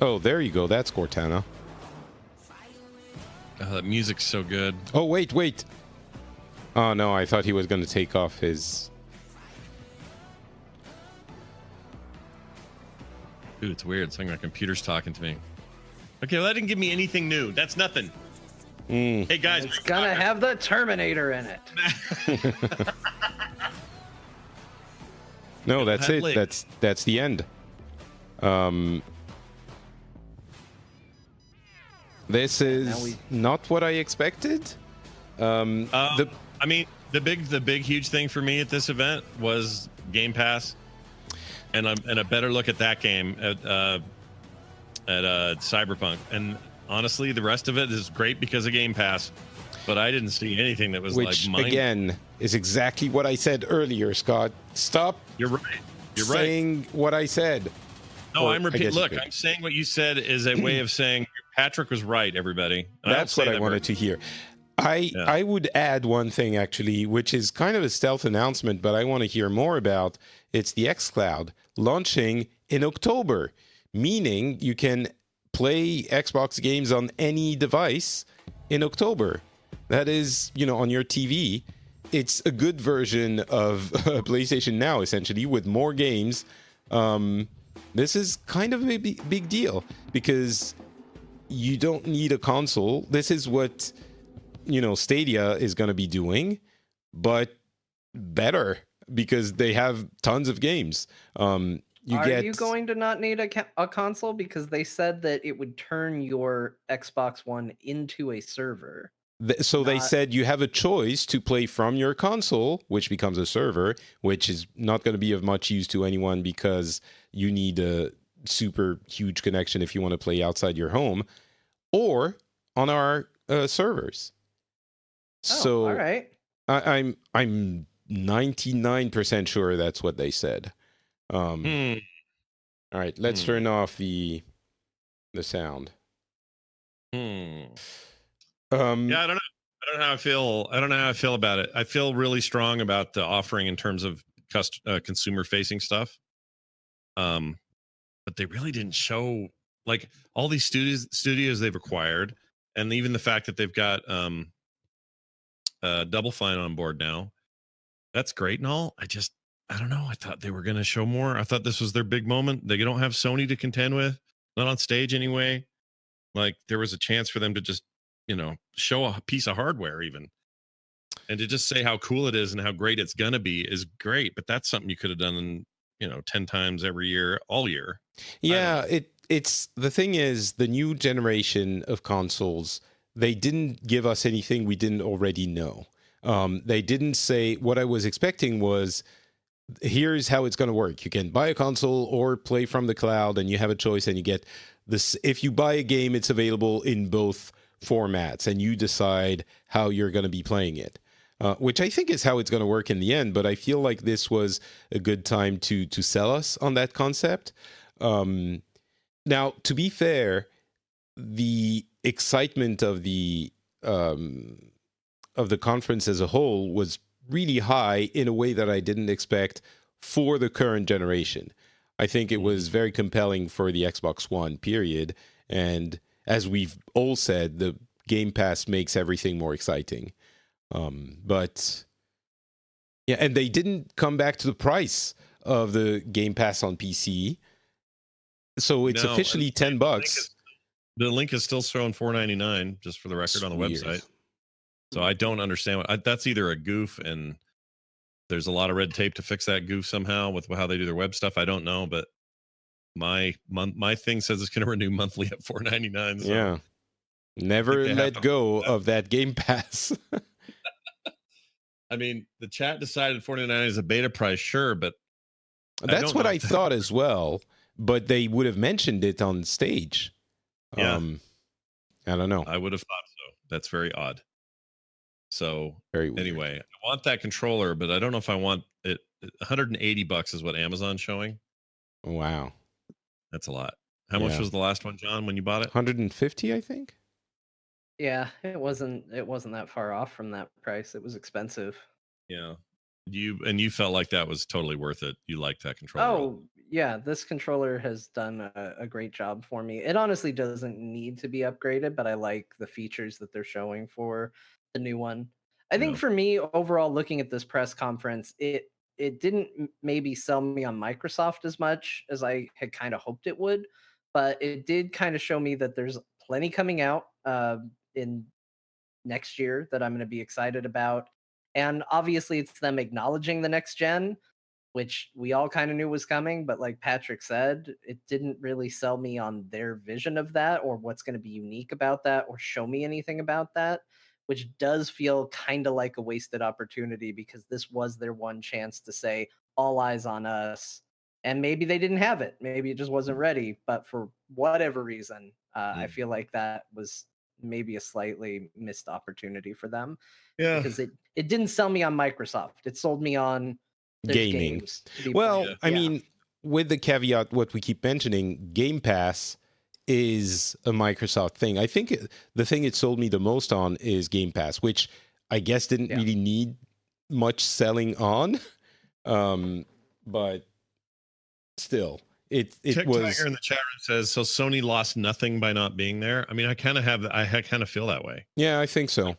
Oh, there you go. That's Cortana. Oh, that music's so good. Oh, wait. Oh, no, I thought he was going to take off his... Dude, it's weird. It's like my computer's talking to me. Okay, well, that didn't give me anything new. That's nothing. Hey, guys. It's gonna have the Terminator in it. No, that's it. That's the end. This is not what I expected. I mean, the big huge thing for me at this event was Game Pass, and a better look at that game at Cyberpunk. And honestly, the rest of it is great because of Game Pass. But I didn't see anything that was which like again is exactly what I said earlier, Scott. Stop. You're right. You're saying what I said. No, I'm repeating. Look, I'm saying what you said is a way of saying Patrick was right, everybody. And that's what I wanted to hear. I would add one thing, actually, which is kind of a stealth announcement, but I want to hear more about. It's the xCloud launching in October, meaning you can play Xbox games on any device in October. That is, on your TV. It's a good version of PlayStation Now, essentially, with more games. This is kind of a big deal because you don't need a console. This is what, Stadia is going to be doing, but better because they have tons of games. Are you going to not need a console? Because they said that it would turn your Xbox One into a server. They said you have a choice to play from your console, which becomes a server, which is not going to be of much use to anyone because you need a super huge connection if you want to play outside your home, or on our servers. So all right. I'm 99% sure that's what they said. All right, let's turn off the sound. Yeah, I don't know. I don't know how I feel. I don't know how I feel about it. I feel really strong about the offering in terms of consumer-facing stuff. But they really didn't show like all these studios they've acquired, and even the fact that they've got Double Fine on board now, that's great and all. I don't know. I thought they were going to show more. I thought this was their big moment. They don't have Sony to contend with, not on stage anyway. Like there was a chance for them to just, show a piece of hardware even. And to just say how cool it is and how great it's going to be is great. But that's something you could have done, 10 times every year, all year. Yeah, it's the thing is the new generation of consoles, they didn't give us anything we didn't already know. They didn't say, what I was expecting was, here's how it's going to work. You can buy a console or play from the cloud, and you have a choice, and you get this. If you buy a game, it's available in both formats, and you decide how you're going to be playing it. Which I think is how it's going to work in the end, but I feel like this was a good time to sell us on that concept. Now, to be fair, the excitement of the conference as a whole was really high in a way that I didn't expect for the current generation. I think it was very compelling for the Xbox One, period. And as we've all said, the Game Pass makes everything more exciting. But yeah, and they didn't come back to the price of the Game Pass on PC. So it's officially $10. The link is still showing $4.99, just for the record, on the website. So I don't understand that's either a goof, and there's a lot of red tape to fix that goof somehow with how they do their web stuff. I don't know, but my thing says it's going to renew monthly at $4.99. So yeah, never let go of that Game Pass. I mean, the chat decided $4.99 is a beta price, sure, but that's what I thought as well. But they would have mentioned it on stage. Yeah, I don't know. I would have thought so. That's very odd. So very weird. Anyway, I want that controller, but I don't know if I want it. $180 is what Amazon's showing. Wow, that's a lot. How much was the last one, John, when you bought it? 150, I think. Yeah, it wasn't that far off from that price. It was expensive. Yeah. You felt like that was totally worth it. You liked that controller. Oh, yeah, this controller has done a great job for me. It honestly doesn't need to be upgraded, but I like the features that they're showing for the new one. I think for me, overall, looking at this press conference, it didn't maybe sell me on Microsoft as much as I had kind of hoped it would, but it did kind of show me that there's plenty coming out in next year that I'm going to be excited about. And obviously, it's them acknowledging the next gen, which we all kind of knew was coming. But like Patrick said, it didn't really sell me on their vision of that or what's going to be unique about that or show me anything about that, which does feel kind of like a wasted opportunity because this was their one chance to say, all eyes on us. And maybe they didn't have it. Maybe it just wasn't ready. But for whatever reason, I feel like that was maybe a slightly missed opportunity for them. Yeah. Because it didn't sell me on Microsoft. It sold me on gaming. Well, I mean, with the caveat, what we keep mentioning, Game Pass is a Microsoft thing. I think the thing it sold me the most on is Game Pass, which I guess didn't really need much selling on. But still, it was. Tiger in the chat room says, so Sony lost nothing by not being there. I mean, I kind of feel that way. Yeah, I think so.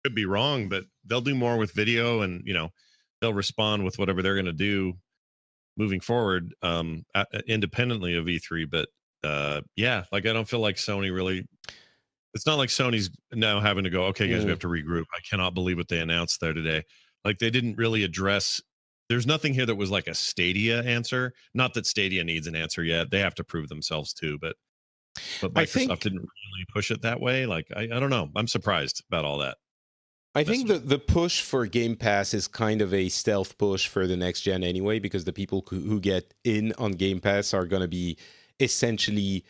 Could be wrong, but they'll do more with video, and they'll respond with whatever they're going to do moving forward, independently of E3. But yeah, like I don't feel like Sony really. It's not like Sony's now having to go, okay, guys, we have to regroup. I cannot believe what they announced there today. Like they didn't really address. There's nothing here that was like a Stadia answer. Not that Stadia needs an answer yet. They have to prove themselves too, but Microsoft didn't really push it that way. Like I don't know. I'm surprised about all that. I think the push for Game Pass is kind of a stealth push for the next gen anyway, because the people who get in on Game Pass are going to be essentially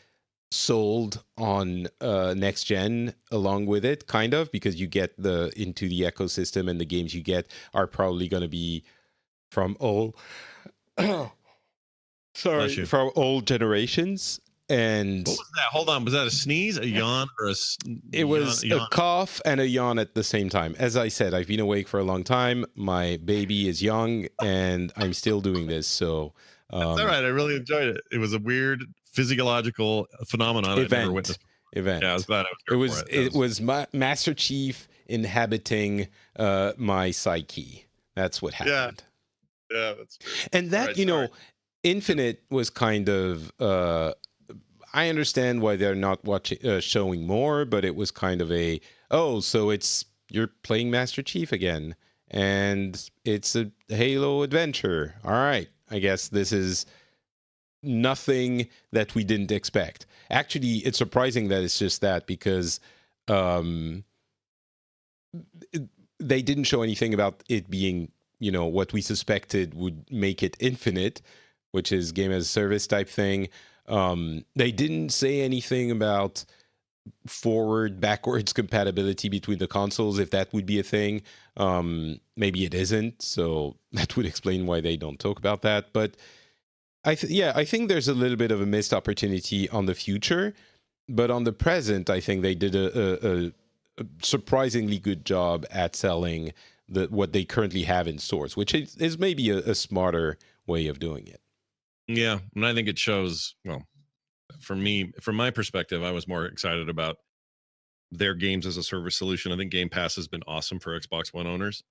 sold on next gen along with it, kind of, because you get into the ecosystem, and the games you get are probably going to be from old from old generations. And what was that? Hold on, was that a sneeze, a yawn, or it was a cough and a yawn at the same time. As I said, I've been awake for a long time. My baby is young, and I'm still doing this. So that's all right. I really enjoyed it. It was a weird physiological phenomenon I've never witnessed. Event. Yeah, I was glad I was here for it. It was Master Chief inhabiting my psyche. That's what happened. Yeah, that's true. And that, right, Infinite was kind of. I understand why they're not showing more, but it was kind of so you're playing Master Chief again, and it's a Halo adventure. All right, I guess this is nothing that we didn't expect. Actually, it's surprising that it's just that, because they didn't show anything about it being, what we suspected would make it infinite, which is game as a service type thing. They didn't say anything about backwards compatibility between the consoles, if that would be a thing. Maybe it isn't, so that would explain why they don't talk about that. But I think there's a little bit of a missed opportunity on the future, but on the present, I think they did a surprisingly good job at selling what they currently have in stores, which is maybe a smarter way of doing it. Yeah, and I think it shows. Well, for me, from my perspective, I was more excited about their games as a service solution. I think Game Pass has been awesome for Xbox One owners.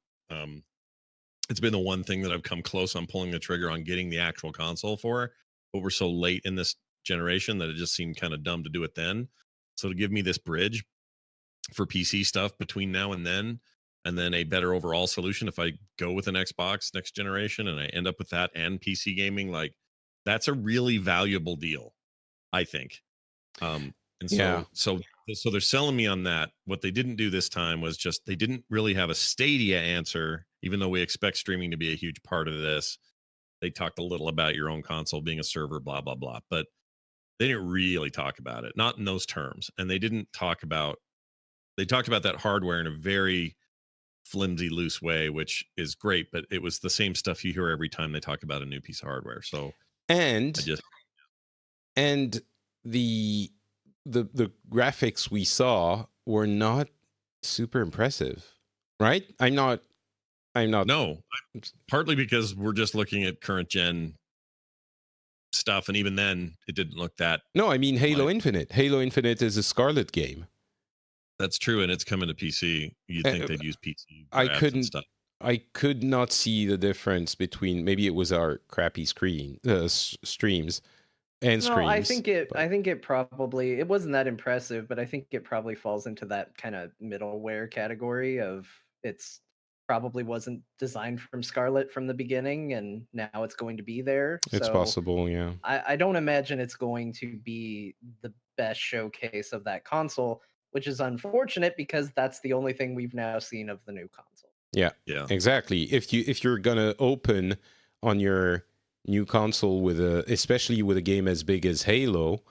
It's been the one thing that I've come close on pulling the trigger on getting the actual console for, but we're so late in this generation that it just seemed kind of dumb to do it then. So to give me this bridge for PC stuff between now and then a better overall solution, if I go with an Xbox next generation and I end up with that and PC gaming, like, that's a really valuable deal, I think. So they're selling me on that. What they didn't do this time was just, they didn't really have a Stadia answer, even though we expect streaming to be a huge part of this. They talked a little about your own console being a server, blah, blah, blah, but they didn't really talk about it, not in those terms. And they talked about that hardware in a very flimsy, loose way, which is great, but it was the same stuff you hear every time they talk about a new piece of hardware. So, and the graphics we saw were not super impressive, right? I'm not. No, partly because we're just looking at current gen stuff, and even then, it didn't look that. No, I mean Halo Infinite. Halo Infinite is a Scarlet game. That's true, and it's coming to PC. You'd think they'd use PC. I could not see the difference between, maybe it was our crappy streams and screens. No, I think it probably, it wasn't that impressive, but I think it probably falls into that kind of middleware category of, it's probably wasn't designed from Scarlet from the beginning, and now it's going to be there. It's possible, yeah. I don't imagine it's going to be the best showcase of that console, which is unfortunate because that's the only thing we've now seen of the new console. Yeah, exactly. If you're gonna open on your new console especially with a game as big as Halo,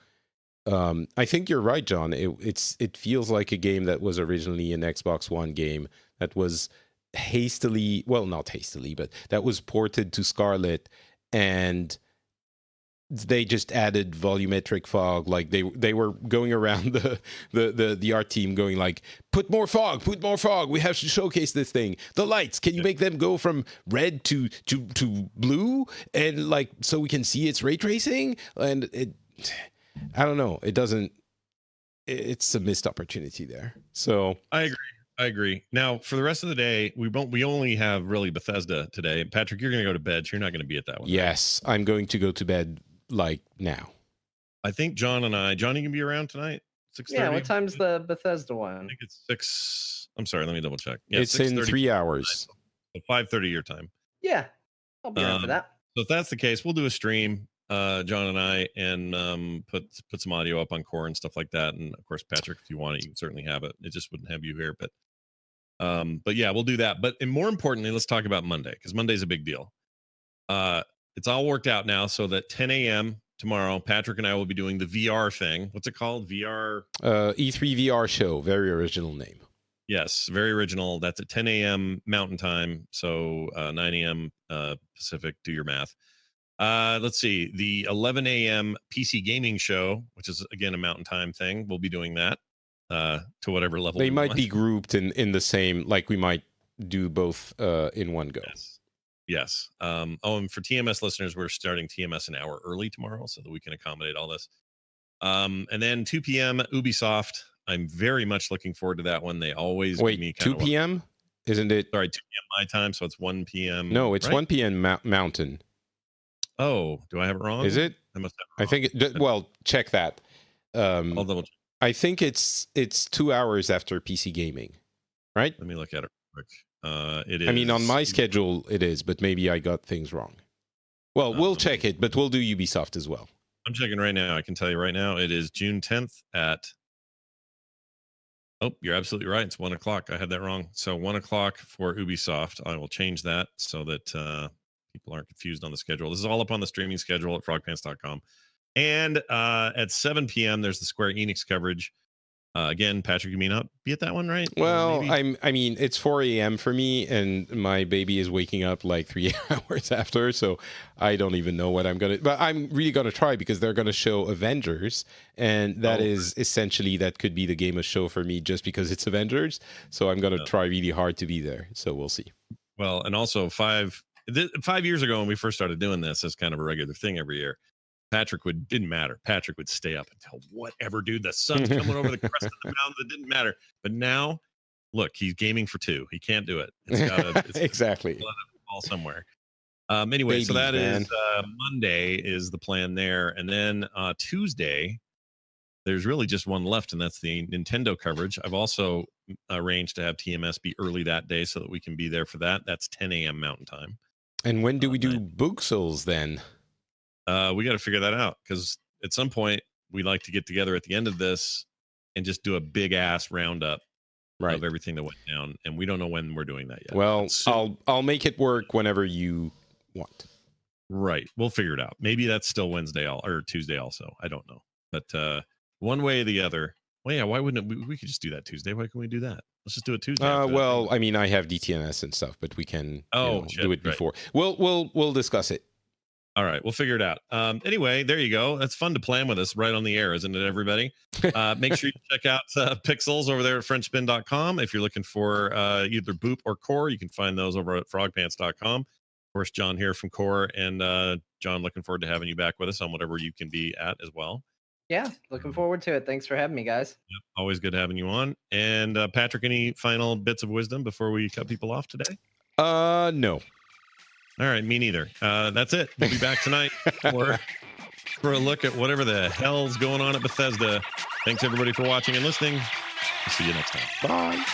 I think you're right, John. It feels like a game that was originally an Xbox One game that was not hastily, but that was ported to Scarlet, and they just added volumetric fog. Like they were going around the art team going like, put more fog, we have to showcase this thing. The lights, can you make them go from red to blue, and like, so we can see its ray tracing? And I don't know, it's a missed opportunity there. So I agree. Now, for the rest of the day, we only have really Bethesda today. Patrick, you're going to go to bed, so you're not going to be at that one. Yes, right? I'm going to go to bed like now. I think Johnny can be around tonight. 6:30. Yeah, what time's the Bethesda one? I think it's 6. I'm sorry, let me double check. Yeah, it's in 3 hours. So 5:30 your time. Yeah, I'll be around for that. So if that's the case, we'll do a stream, John and I, and put some audio up on Core and stuff like that. And of course, Patrick, if you want it, you can certainly have it. It just wouldn't have you here, but yeah, we'll do that. But and more importantly, let's talk about Monday, because Monday's a big deal. It's all worked out now, so that 10 a.m. tomorrow, Patrick and I will be doing the VR thing. What's it called? VR? E3 VR show. Very original name. Yes, very original. That's at 10 a.m. Mountain Time, so 9 a.m. Pacific. Do your math. Let's see. The 11 a.m. PC gaming show, which is again a Mountain Time thing. We'll be doing that to whatever level. They might be grouped in the same. Like we might do both in one go. Yes. Yes. And for TMS listeners, we're starting TMS an hour early tomorrow so that we can accommodate all this. And then 2 p.m. Ubisoft. I'm very much looking forward to that one. They always give me 2 p.m. Isn't it? Sorry, 2 p.m. my time, so it's 1 p.m. No, it's right? 1 p.m. Mountain. Oh, do I have it wrong? Is it? I must have I think well, check that. I'll double check. I think it's 2 hours after PC gaming, right? Let me look at it real quick. It is. I mean, on my schedule it is, but maybe I got things wrong. Well, we'll check it, but we'll do Ubisoft as well. I'm checking right now. I can tell you right now, it is June 10th at. Oh, you're absolutely right. It's 1 o'clock. I had that wrong. So 1 o'clock for Ubisoft. I will change that so that people aren't confused on the schedule. This is all up on the streaming schedule at frogpants.com. And at 7 p.m., there's the Square Enix coverage. Again, Patrick, you may not be at that one, right? Well, I mean, it's 4 a.m. for me, and my baby is waking up like 3 hours after, so I don't even know what I'm gonna. But I'm really gonna try because they're gonna show Avengers, and that is essentially that could be the game of show for me just because it's Avengers. So I'm gonna try really hard to be there. So we'll see. Well, and also 5 years ago when we first started doing this as kind of a regular thing every year. Patrick didn't matter. Patrick would stay up until whatever, dude. The sun's coming over the crest of the mountain. It didn't matter. But now, look, he's gaming for 2. He can't do it. It's got exactly fall somewhere. Anyway, Babies, so that man. is Monday is the plan there, and then Tuesday, there's really just one left, and that's the Nintendo coverage. I've also arranged to have TMS be early that day so that we can be there for that. That's 10 a.m. Mountain Time. And when do we do Book Souls then? We got to figure that out because at some point we like to get together at the end of this and just do a big ass roundup of everything that went down, and we don't know when we're doing that yet. Well, I'll make it work whenever you want. Right, we'll figure it out. Maybe that's still Wednesday or Tuesday also. I don't know, but one way or the other. Well, yeah, why wouldn't we could just do that Tuesday? Why can we do that? Let's just do it Tuesday. Well, I mean, I have DTNS and stuff, but we can do it before. Right. We'll discuss it. All right, we'll figure it out. Anyway, there you go. That's fun to plan with us right on the air, isn't it, everybody? Make sure you check out Pixels over there at FrenchSpin.com. If you're looking for either Boop or Core, you can find those over at frogpants.com. Of course, John here from Core, and John, looking forward to having you back with us on whatever you can be at as well. Yeah, looking forward to it. Thanks for having me, guys. Yep, always good having you on. And Patrick, any final bits of wisdom before we cut people off today? No. All right, me neither. That's it. We'll be back tonight for a look at whatever the hell's going on at Bethesda. Thanks everybody for watching and listening. See you next time. Bye.